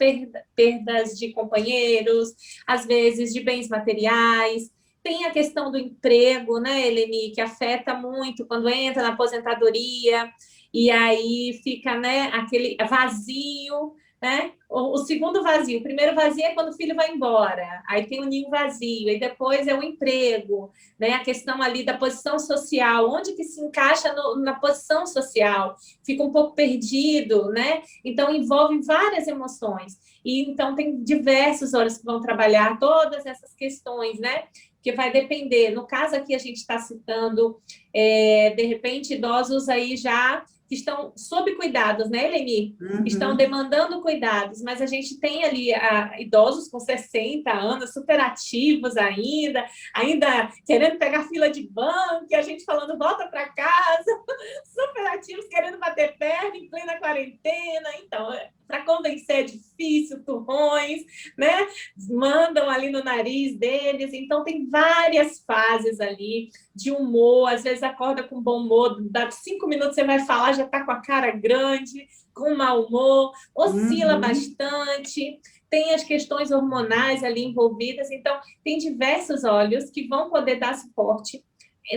perdas de companheiros, às vezes de bens materiais. Tem a questão do emprego, né, Eleni, que afeta muito quando entra na aposentadoria, e aí fica, né, aquele vazio, né? O segundo vazio. O primeiro vazio é quando o filho vai embora, aí tem o ninho vazio, e depois é o emprego, né? A questão ali da posição social, onde que se encaixa na posição social, fica um pouco perdido, né? Então envolve várias emoções. E então tem diversos olhos que vão trabalhar todas essas questões, né? Que vai depender. No caso aqui, a gente está citando, de repente, idosos aí já que estão sob cuidados, né, Eleni? Estão Uhum. demandando cuidados, mas a gente tem ali idosos com 60 anos, super ativos ainda querendo pegar fila de banco, e a gente falando volta para casa, super ativos, querendo bater perna em plena quarentena. Então, para convencer é difícil, turrões, né? Mandam ali no nariz deles. Então, tem várias fases ali de humor. Às vezes acorda com bom humor, dá 5 minutos você vai falar, já está com a cara grande, com mau humor, oscila Uhum. bastante. Tem as questões hormonais ali envolvidas. Então, tem diversos óleos que vão poder dar suporte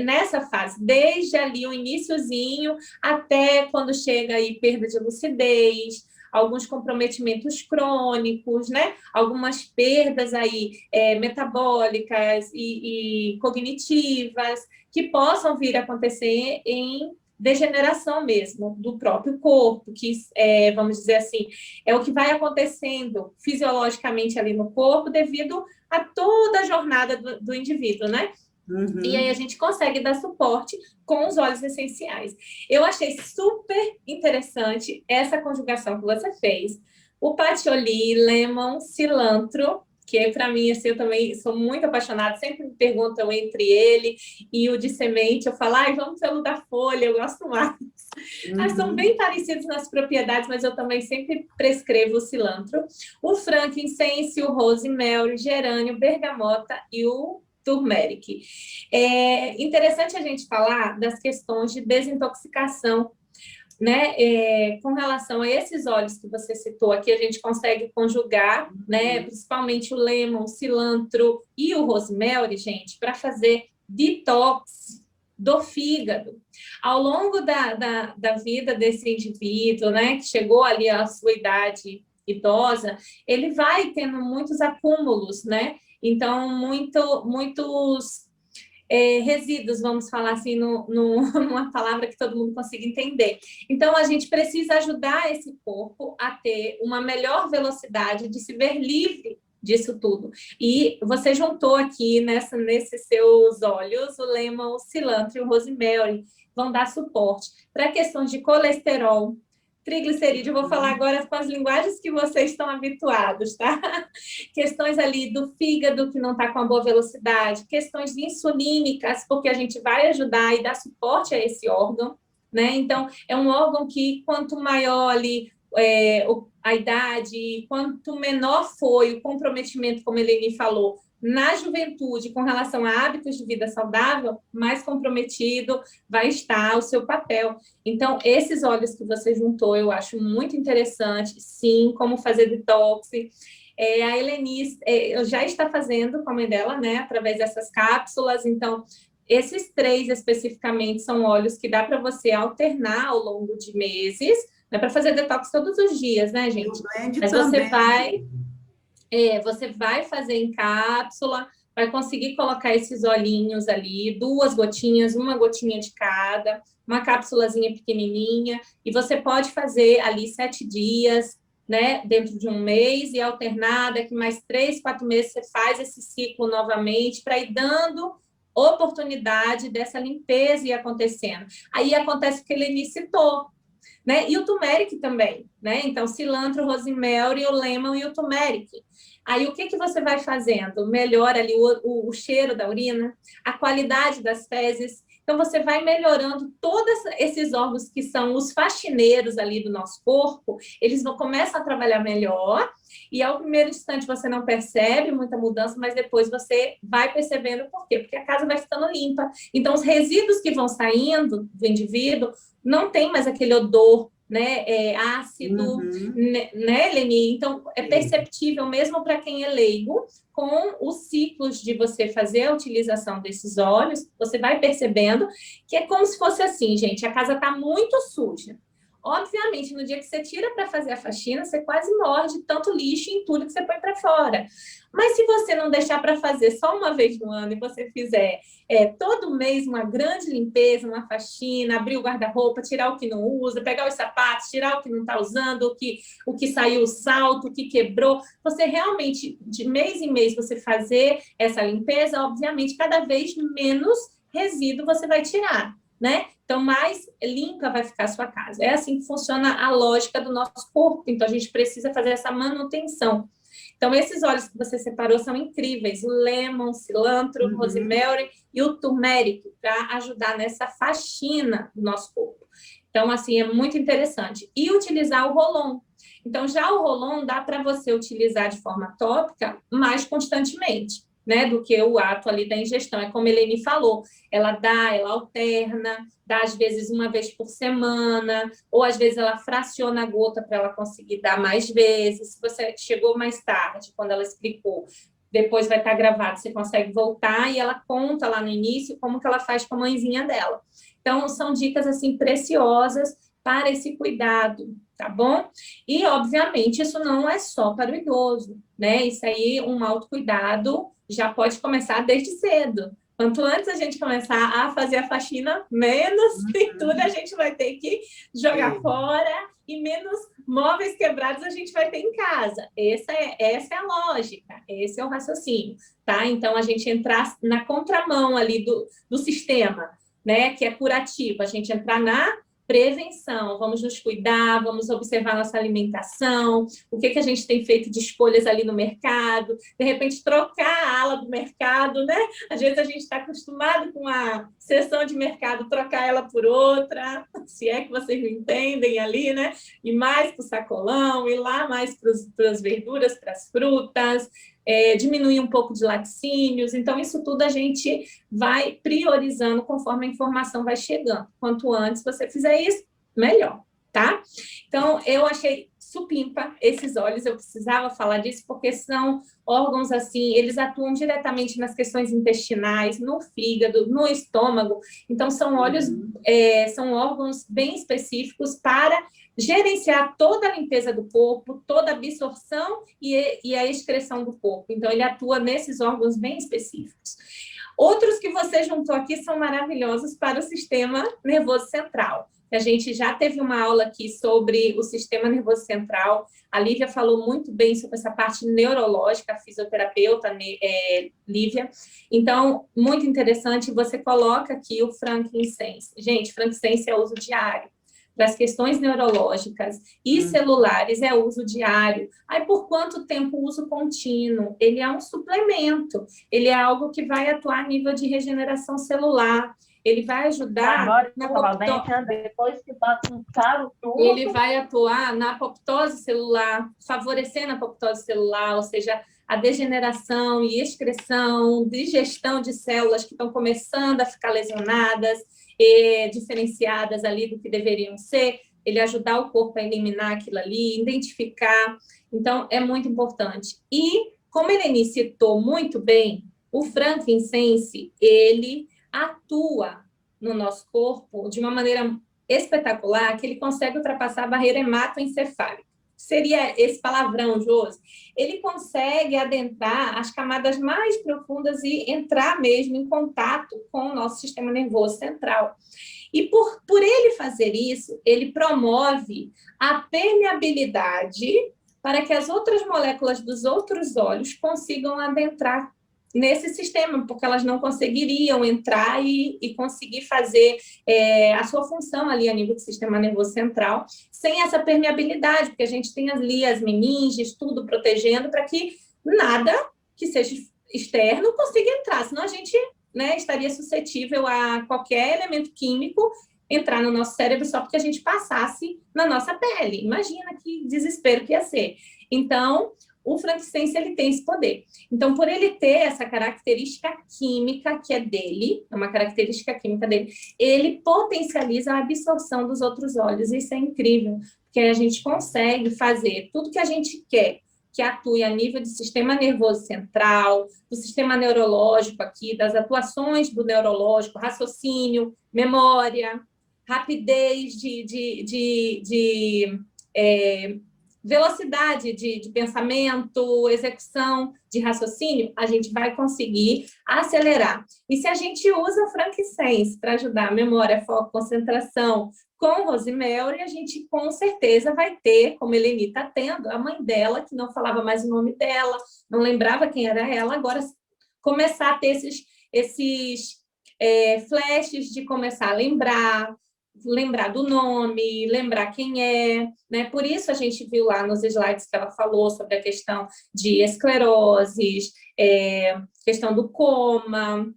nessa fase, desde ali o iniciozinho até quando chega aí perda de lucidez, alguns comprometimentos crônicos, né? Algumas perdas aí metabólicas e cognitivas que possam vir a acontecer em degeneração mesmo do próprio corpo, que vamos dizer assim, é o que vai acontecendo fisiologicamente ali no corpo devido a toda a jornada do indivíduo, né? E aí a Uhum. gente consegue dar suporte com os óleos essenciais. Eu achei super interessante essa conjugação que você fez. O patchouli, lemon, cilantro, que para mim, assim, eu também sou muito apaixonada, sempre me perguntam entre ele e o de semente, eu falo, ai, vamos pelo da folha, eu gosto mais. São Uhum. bem parecidos nas propriedades, mas eu também sempre prescrevo o cilantro. O frankincense, o rosemary, o gerânio, bergamota e o turmeric. É interessante a gente falar das questões de desintoxicação, né? Com relação a esses óleos que você citou aqui, a gente consegue conjugar, né? Uhum. Principalmente o lemon, o cilantro e o rosemary, gente, para fazer detox do fígado. Ao longo da vida desse indivíduo, né, que chegou ali à sua idade idosa, ele vai tendo muitos acúmulos, né? Então, muitos resíduos, vamos falar assim, numa palavra que todo mundo consiga entender. Então, a gente precisa ajudar esse corpo a ter uma melhor velocidade de se ver livre disso tudo. E você juntou aqui nesses seus olhos o lemon, o cilantro e o rosemary, vão dar suporte para questões de colesterol, triglicerídeo. Eu vou falar agora com as linguagens que vocês estão habituados, tá? Questões ali do fígado que não está com a boa velocidade, questões insulínicas, porque a gente vai ajudar e dar suporte a esse órgão, né? Então, é um órgão que quanto maior ali a idade, quanto menor foi o comprometimento, como a Eleni falou, na juventude, com relação a hábitos de vida saudável, mais comprometido vai estar o seu papel. Então, esses óleos que você juntou, eu acho muito interessante, sim, como fazer detox. A Eleni já está fazendo com a mãe dela, né, através dessas cápsulas. Então, esses 3 especificamente são óleos que dá para você alternar ao longo de meses. Não é para fazer detox todos os dias, né, gente? Mas você vai fazer em cápsula, vai conseguir colocar esses olhinhos ali, 2 gotinhas, 1 gotinha de cada, uma cápsulazinha pequenininha, e você pode fazer ali 7 dias, né, dentro de um mês, e alternar, daqui mais 3, 4 meses você faz esse ciclo novamente, para ir dando oportunidade dessa limpeza ir acontecendo. Aí acontece o que ele citou, né? E o turmeric também, né? Então, cilantro, rosemary, o lemon e o turmeric. Aí, o que você vai fazendo? Melhora ali o cheiro da urina, a qualidade das fezes. Então, você vai melhorando todos esses órgãos que são os faxineiros ali do nosso corpo, eles começam a trabalhar melhor, e ao primeiro instante você não percebe muita mudança, mas depois você vai percebendo por quê? Porque a casa vai ficando limpa. Então, os resíduos que vão saindo do indivíduo não tem mais aquele odor, né, ácido, né, Leni? Então, é perceptível mesmo para quem é leigo, com os ciclos de você fazer a utilização desses óleos, você vai percebendo que é como se fosse assim, gente, a casa está muito suja. Obviamente, no dia que você tira para fazer a faxina, você quase morre de tanto lixo e entulho que você põe para fora. Mas se você não deixar para fazer só uma vez no ano e você fizer todo mês uma grande limpeza, uma faxina, abrir o guarda-roupa, tirar o que não usa, pegar os sapatos, tirar o que não está usando, o que saiu o salto, o que quebrou, você realmente, de mês em mês, você fazer essa limpeza, obviamente, cada vez menos resíduo você vai tirar, né? Então, mais limpa vai ficar a sua casa. É assim que funciona a lógica do nosso corpo. Então, a gente precisa fazer essa manutenção. Então, esses óleos que você separou são incríveis. O lemon, cilantro, rosemary e o turmeric, para ajudar nessa faxina do nosso corpo. Então, assim, é muito interessante. E utilizar o Rolon. Então, já o Rolon dá para você utilizar de forma tópica mais constantemente, né, do que o ato ali da ingestão. É como a Eleni falou, ela alterna, dá às vezes uma vez por semana, ou às vezes ela fraciona a gota para ela conseguir dar mais vezes. Se você chegou mais tarde, quando ela explicou, depois vai estar gravado, você consegue voltar e ela conta lá no início como que ela faz com a mãezinha dela. Então, são dicas, assim, preciosas para esse cuidado, tá bom? E, obviamente, isso não é só para o idoso, né? Isso aí, um autocuidado já pode começar desde cedo. Quanto antes a gente começar a fazer a faxina, menos pintura a gente vai ter que jogar fora e menos móveis quebrados a gente vai ter em casa. Essa é a lógica, esse é o raciocínio, tá? Então, a gente entrar na contramão ali do sistema, né, que é curativo, a gente entrar na prevenção, vamos nos cuidar, vamos observar nossa alimentação, o que a gente tem feito de escolhas ali no mercado, de repente trocar a ala do mercado, né? Às vezes a gente está acostumado com a seção de mercado, trocar ela por outra, se é que vocês não entendem ali, né? E mais para o sacolão, e lá mais para as verduras, para as frutas, diminuir um pouco de laticínios. Então, isso tudo a gente vai priorizando conforme a informação vai chegando. Quanto antes você fizer isso, melhor, tá? Então, eu achei supimpa esses óleos, eu precisava falar disso, porque são órgãos, assim, eles atuam diretamente nas questões intestinais, no fígado, no estômago. Então, são óleos, são órgãos bem específicos para gerenciar toda a limpeza do corpo, toda a absorção e a excreção do corpo. Então, ele atua nesses órgãos bem específicos. Outros que você juntou aqui são maravilhosos para o sistema nervoso central. A gente já teve uma aula aqui sobre o sistema nervoso central. A Lívia falou muito bem sobre essa parte neurológica, a fisioterapeuta, Lívia. Então, muito interessante, você coloca aqui o frankincense. Gente, frankincense é uso diário. Para as questões neurológicas e celulares é uso diário. Aí, por quanto tempo uso contínuo? Ele é um suplemento, ele é algo que vai atuar a nível de regeneração celular, ele vai ajudar agora, na depois que bagunçaram tudo. Ele vai atuar na apoptose celular, favorecendo a apoptose celular, ou seja, a degeneração e excreção, digestão de células que estão começando a ficar lesionadas, diferenciadas ali do que deveriam ser, ele ajudar o corpo a eliminar aquilo ali, identificar. Então, é muito importante. E, como a Eleni citou muito bem, o frankincense, ele atua no nosso corpo de uma maneira espetacular, que ele consegue ultrapassar a barreira hematoencefálica. Seria esse palavrão, Josi. Ele consegue adentrar as camadas mais profundas e entrar mesmo em contato com o nosso sistema nervoso central. E por ele fazer isso, ele promove a permeabilidade para que as outras moléculas dos outros olhos consigam adentrar nesse sistema, porque elas não conseguiriam entrar e conseguir fazer a sua função ali a nível do sistema nervoso central, sem essa permeabilidade, porque a gente tem ali as meninges, tudo protegendo para que nada que seja externo consiga entrar, senão a gente, né, estaria suscetível a qualquer elemento químico entrar no nosso cérebro só porque a gente passasse na nossa pele. Imagina que desespero que ia ser. Então, o frankincense, ele tem esse poder. Então, por ele ter essa característica química que é dele, é uma característica química dele, ele potencializa a absorção dos outros óleos. Isso é incrível, porque a gente consegue fazer tudo que a gente quer que atue a nível do sistema nervoso central, do sistema neurológico aqui, das atuações do neurológico, raciocínio, memória, rapidez velocidade de pensamento, execução de raciocínio, a gente vai conseguir acelerar. E se a gente usa o frankincense para ajudar a memória, foco, concentração com Rosemary, a gente com certeza vai ter, como a Eleni está tendo, a mãe dela, que não falava mais o nome dela, não lembrava quem era ela, agora começar a ter esses flashes de começar a lembrar do nome, lembrar quem é, né? Por isso a gente viu lá nos slides que ela falou sobre a questão de escleroses, questão do coma,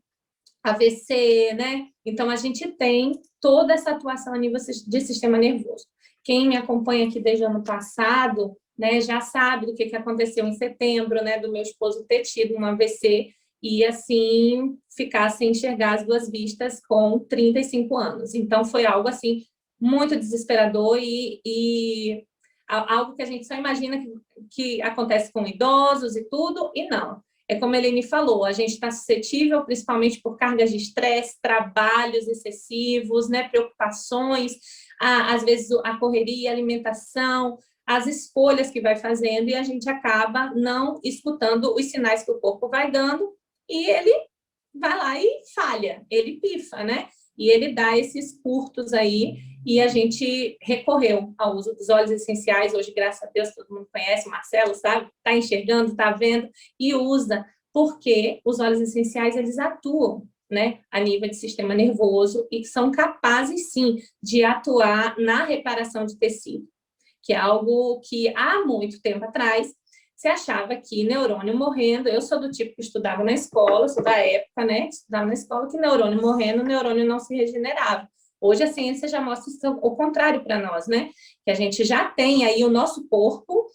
AVC, né? Então, a gente tem toda essa atuação a nível de sistema nervoso. Quem me acompanha aqui desde o ano passado, né, já sabe do que aconteceu em setembro, né, do meu esposo ter tido um AVC e, assim, ficar sem enxergar as duas vistas com 35 anos. Então, foi algo, assim, muito desesperador e algo que a gente só imagina que acontece com idosos e tudo, e não. É como a Eleni falou, a gente está suscetível, principalmente por cargas de estresse, trabalhos excessivos, né, preocupações, às vezes a correria, a alimentação, as escolhas que vai fazendo, e a gente acaba não escutando os sinais que o corpo vai dando, e ele vai lá e falha, ele pifa, né? E ele dá esses curtos aí, e a gente recorreu ao uso dos óleos essenciais. Hoje, graças a Deus, todo mundo conhece, o Marcelo, sabe? Está enxergando, está vendo, e usa, porque os óleos essenciais, eles atuam, né, a nível de sistema nervoso, e são capazes, sim, de atuar na reparação de tecido, que é algo que, há muito tempo atrás, se achava que neurônio morrendo, eu sou do tipo que estudava na escola, sou da época, né, estudava na escola, que neurônio morrendo, o neurônio não se regenerava. Hoje a ciência já mostra o contrário para nós, né, que a gente já tem aí o nosso corpo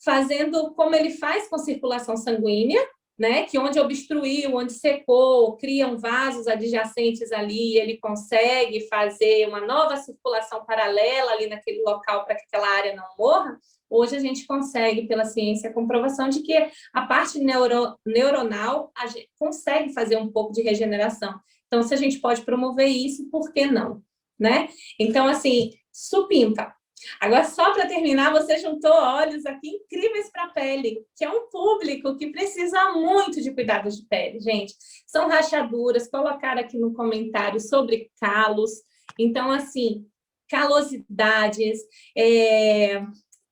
fazendo como ele faz com circulação sanguínea, né, que onde obstruiu, onde secou, criam vasos adjacentes ali, ele consegue fazer uma nova circulação paralela ali naquele local para que aquela área não morra. Hoje a gente consegue, pela ciência, a comprovação de que a parte neuronal a gente consegue fazer um pouco de regeneração. Então, se a gente pode promover isso, por que não? Né? Então, assim, supimpa. Agora, só para terminar, você juntou óleos aqui incríveis para a pele, que é um público que precisa muito de cuidados de pele, gente. São rachaduras, colocaram aqui no comentário sobre calos. Então, assim, calosidades,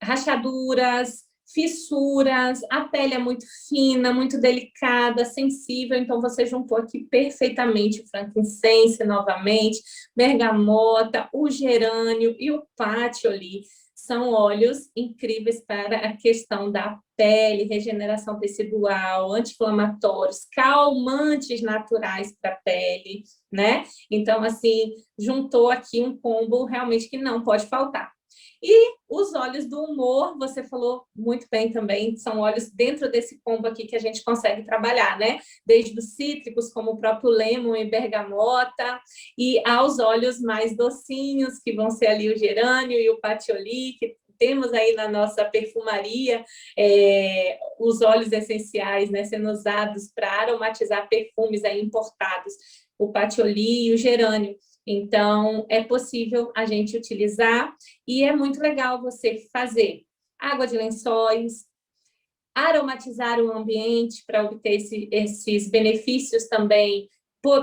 rachaduras, fissuras, a pele é muito fina, muito delicada, sensível, então você juntou aqui perfeitamente o frankincense novamente, bergamota, o gerânio e o patchouli. São óleos incríveis para a questão da pele, regeneração tecidual, anti-inflamatórios, calmantes naturais para a pele, né? Então, assim, juntou aqui um combo realmente que não pode faltar. E os óleos do humor, você falou muito bem também, são óleos dentro desse combo aqui que a gente consegue trabalhar, né? Desde os cítricos, como o próprio lemon e bergamota, e aos óleos mais docinhos, que vão ser ali o gerânio e o patchouli, que temos aí na nossa perfumaria os óleos essenciais, né, sendo usados para aromatizar perfumes aí importados, o patchouli e o gerânio. Então, é possível a gente utilizar e é muito legal você fazer água de lençóis, aromatizar o ambiente para obter esses benefícios também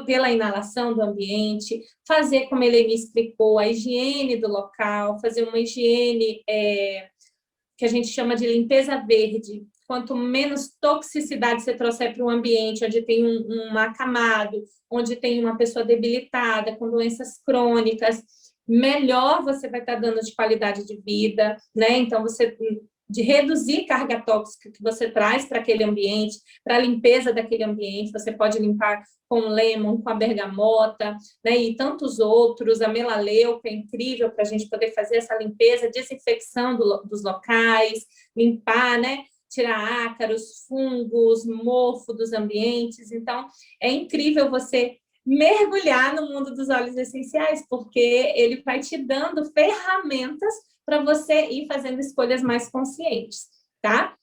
pela inalação do ambiente, fazer, como a Eleni explicou, a higiene do local, fazer uma higiene que a gente chama de limpeza verde. Quanto menos toxicidade você trouxer para o ambiente, onde tem um acamado, onde tem uma pessoa debilitada, com doenças crônicas, melhor você vai estar dando de qualidade de vida, né? Então, você de reduzir carga tóxica que você traz para aquele ambiente, para a limpeza daquele ambiente, você pode limpar com o lemon, com a bergamota, né? E tantos outros, a melaleuca é incrível para a gente poder fazer essa limpeza, desinfecção dos locais, limpar, né? Tirar ácaros, fungos, mofo dos ambientes. Então, é incrível você mergulhar no mundo dos óleos essenciais, porque ele vai te dando ferramentas para você ir fazendo escolhas mais conscientes, tá?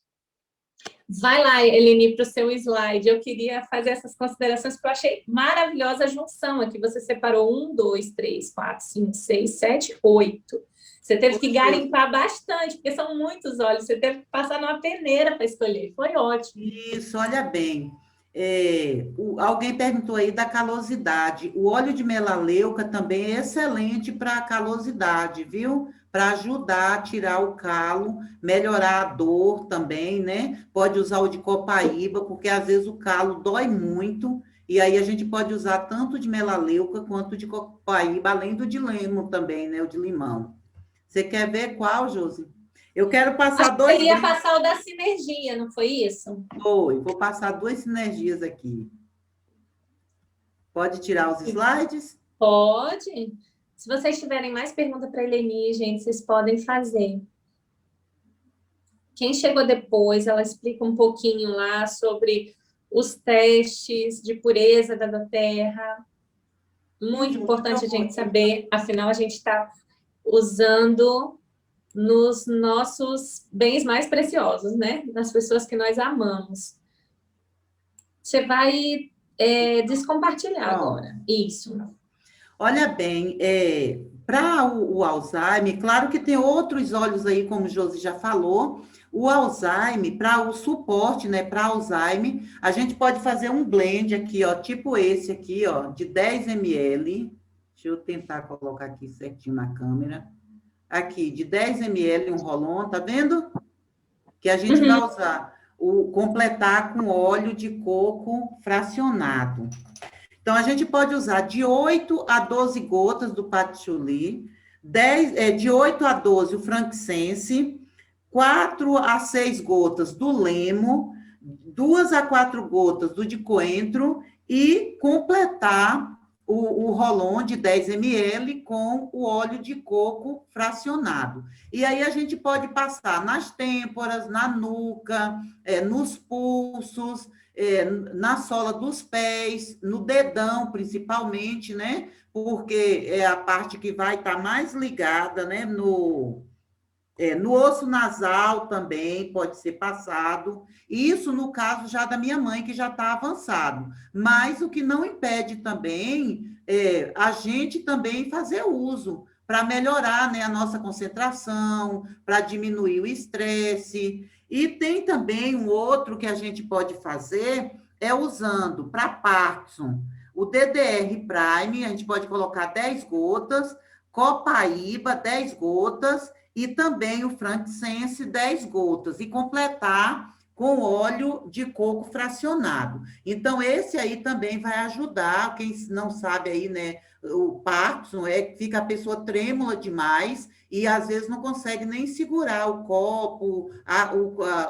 Vai lá, Eleni, para o seu slide. Eu queria fazer essas considerações, porque eu achei maravilhosa a junção aqui. Você separou 1, 2, 3, 4, 5, 6, 7, 8. Você teve que garimpar bastante, porque são muitos óleos. Você teve que passar numa peneira para escolher. Foi ótimo. Isso, olha bem. Alguém perguntou aí da calosidade. O óleo de melaleuca também é excelente para a calosidade, viu? Para ajudar a tirar o calo, melhorar a dor também, né? Pode usar o de copaíba, porque às vezes o calo dói muito, e aí a gente pode usar tanto de melaleuca quanto de copaíba, além do de lemon também, né? O de limão. Você quer ver qual, Josi? Eu quero passar dois... Você ia passar o da sinergia, não foi isso? Vou passar 2 sinergias aqui. Pode tirar os slides? Pode. Se vocês tiverem mais perguntas para a Eleni, gente, vocês podem fazer. Quem chegou depois, ela explica um pouquinho lá sobre os testes de pureza da terra. Muito importante a gente saber, afinal, a gente está usando nos nossos bens mais preciosos, né? Das pessoas que nós amamos. Você vai descompartilhar agora. Isso. Olha bem, para o Alzheimer, claro que tem outros óleos aí, como o Josi já falou. O Alzheimer, para o suporte, né, para Alzheimer, a gente pode fazer um blend aqui, ó, tipo esse aqui, ó, de 10 ml. Deixa eu tentar colocar aqui certinho na câmera. Aqui, de 10 ml, um rolon, tá vendo? Que a gente vai usar, completar com óleo de coco fracionado. Então, a gente pode usar de 8 a 12 gotas do patchouli, de 8 a 12 o frankincense, 4 a 6 gotas do lemon, 2 a 4 gotas do de coentro e completar o rolon de 10 ml com o óleo de coco fracionado. E aí a gente pode passar nas têmporas, na nuca, nos pulsos, na sola dos pés, no dedão, principalmente, né? Porque é a parte que vai estar mais ligada, né? No osso nasal também pode ser passado. Isso no caso já da minha mãe, que já está avançado. Mas o que não impede também a gente também fazer uso para melhorar, né, a nossa concentração, para diminuir o estresse. E tem também um outro que a gente pode fazer, usando para Parkinson, o DDR Prime, a gente pode colocar 10 gotas, copaíba, 10 gotas, e também o frankincense, 10 gotas, e completar com óleo de coco fracionado. Então, esse aí também vai ajudar, quem não sabe aí, né, o Parkinson fica a pessoa trêmula demais e às vezes não consegue nem segurar o copo,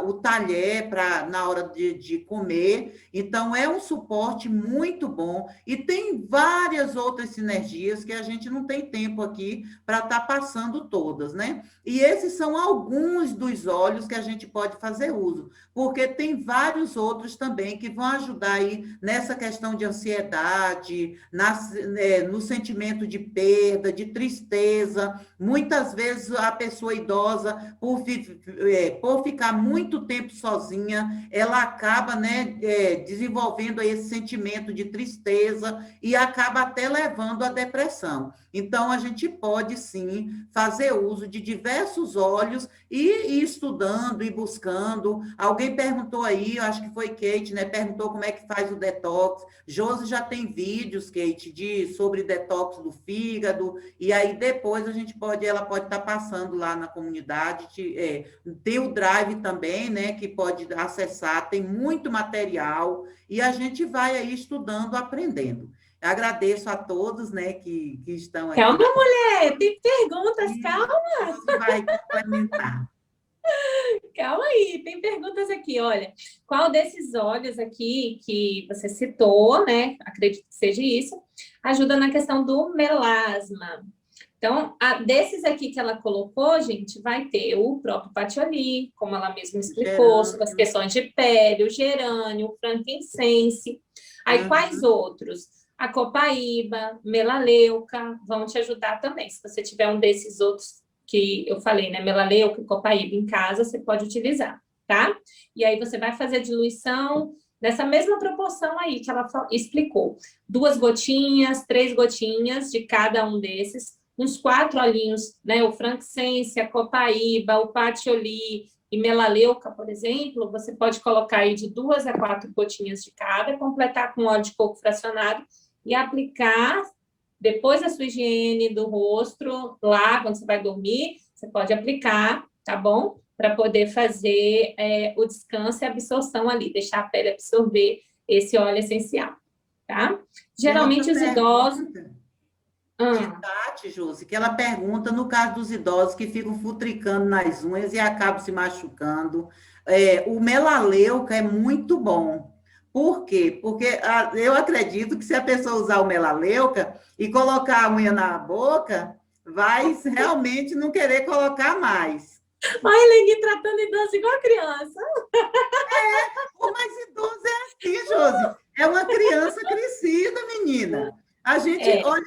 o talher na hora de comer. Então, é um suporte muito bom e tem várias outras sinergias que a gente não tem tempo aqui para estar passando todas, né? E esses são alguns dos óleos que a gente pode fazer uso, porque tem vários outros também que vão ajudar aí nessa questão de ansiedade, no sentimento de perda, de tristeza. Muitas vezes a pessoa idosa, por ficar muito tempo sozinha, ela acaba, né, desenvolvendo aí esse sentimento de tristeza e acaba até levando à depressão. Então, a gente pode, sim, fazer uso de diversos óleos e ir estudando e buscando. Alguém perguntou aí, eu acho que foi Kate, né? Perguntou como é que faz o detox. Josi já tem vídeos, Kate, sobre detox do fígado, e aí depois ela pode estar passando lá na comunidade. Tem o Drive também, né? Que pode acessar, tem muito material, e a gente vai aí estudando, aprendendo. Agradeço a todos, né, que estão aqui. Calma, mulher, tem perguntas, calma. Você vai complementar. Calma aí, tem perguntas aqui, olha. Qual desses óleos aqui que você citou, né? Acredito que seja isso, ajuda na questão do melasma. Então, desses aqui que ela colocou, gente, vai ter o próprio patchouli, como ela mesma explicou, sobre as questões de pele, o gerânio, o frankincense. Aí, quais outros? A copaíba, melaleuca, vão te ajudar também. Se você tiver um desses outros que eu falei, né? Melaleuca e copaíba em casa, você pode utilizar, tá? E aí você vai fazer a diluição nessa mesma proporção aí que ela explicou. 2 gotinhas, 3 gotinhas de cada um desses, uns 4 olhinhos, né? O frankincense, a copaíba, o patchouli e melaleuca, por exemplo, você pode colocar aí de 2 a 4 gotinhas de cada, completar com óleo de coco fracionado e aplicar depois da sua higiene do rosto, lá, quando você vai dormir, você pode aplicar, tá bom? Para poder fazer o descanso e a absorção ali, deixar a pele absorver esse óleo essencial, tá? Geralmente os idosos... De Tati, Josi, que ela pergunta, no caso dos idosos que ficam futricando nas unhas e acabam se machucando, o melaleuca é muito bom. Por quê? Porque eu acredito que se a pessoa usar o melaleuca e colocar a unha na boca, vai realmente não querer colocar mais. Olha, Leni, tratando idoso igual criança. O mais idoso é assim, Josi. É uma criança crescida, menina. A gente olha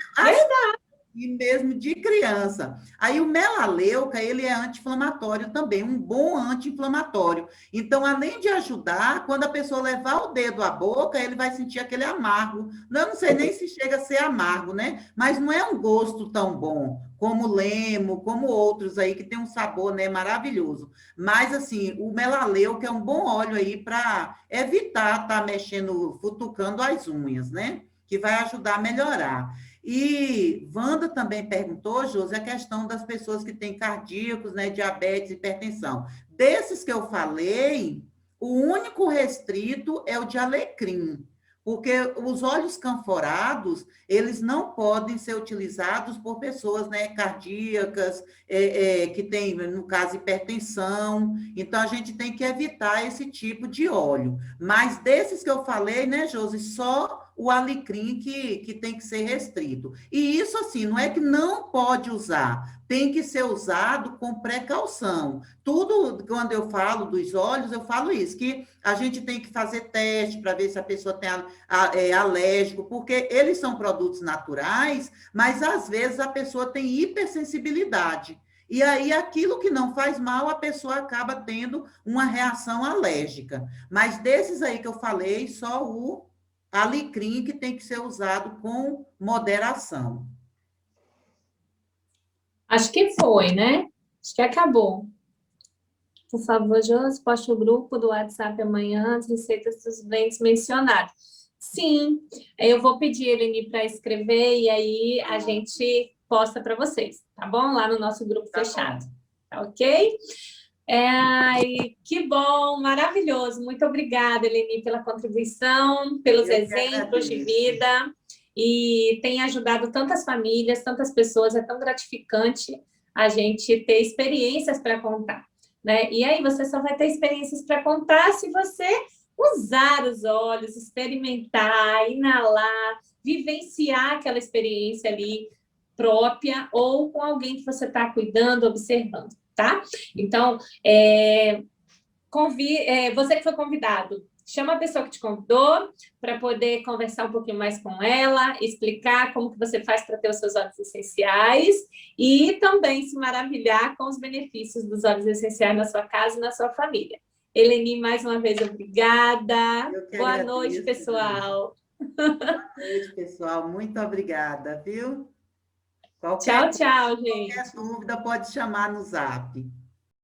e mesmo de criança. Aí o melaleuca, ele é anti-inflamatório também, um bom anti-inflamatório. Então, além de ajudar, quando a pessoa levar o dedo à boca, ele vai sentir aquele amargo. Eu não sei nem se chega a ser amargo, né? Mas não é um gosto tão bom como o lemo, como outros aí que tem um sabor, né, maravilhoso. Mas assim, o melaleuca é um bom óleo aí para evitar estar mexendo, futucando as unhas, né? Que vai ajudar a melhorar. E Wanda também perguntou, Josi, a questão das pessoas que têm cardíacos, né, diabetes, hipertensão. Desses que eu falei, o único restrito é o de alecrim, porque os óleos canforados, eles não podem ser utilizados por pessoas, né, cardíacas, que têm, no caso, hipertensão. Então, a gente tem que evitar esse tipo de óleo. Mas desses que eu falei, né, Josi, só o alecrim que tem que ser restrito. E isso, assim, não é que não pode usar, tem que ser usado com precaução. Tudo, quando eu falo dos óleos, eu falo isso, que a gente tem que fazer teste para ver se a pessoa tem alérgico, porque eles são produtos naturais, mas às vezes a pessoa tem hipersensibilidade. E aí, aquilo que não faz mal, a pessoa acaba tendo uma reação alérgica. Mas desses aí que eu falei, só o alecrim que tem que ser usado com moderação. Acho que foi, né? Acho que acabou. Por favor, Josi, poste o grupo do WhatsApp amanhã, as receitas dos blends mencionados. Sim, eu vou pedir a Eleni para escrever e aí a gente posta para vocês, tá bom? Lá no nosso grupo fechado, tá ok? Que bom, maravilhoso. Muito obrigada, Eleni, pela contribuição, pelos exemplos de vida. E tem ajudado tantas famílias, tantas pessoas. É tão gratificante a gente ter experiências para contar, né? E aí você só vai ter experiências para contar se você usar os olhos, experimentar, inalar, vivenciar aquela experiência ali própria ou com alguém que você está cuidando, observando, tá? Então, você que foi convidado, chama a pessoa que te convidou para poder conversar um pouquinho mais com ela, explicar como que você faz para ter os seus óleos essenciais e também se maravilhar com os benefícios dos óleos essenciais na sua casa e na sua família. Eleni, mais uma vez, obrigada. Boa noite, pessoal. Boa noite, pessoal. Muito obrigada, viu? Tchau, gente. Qualquer dúvida, pode chamar no Zap.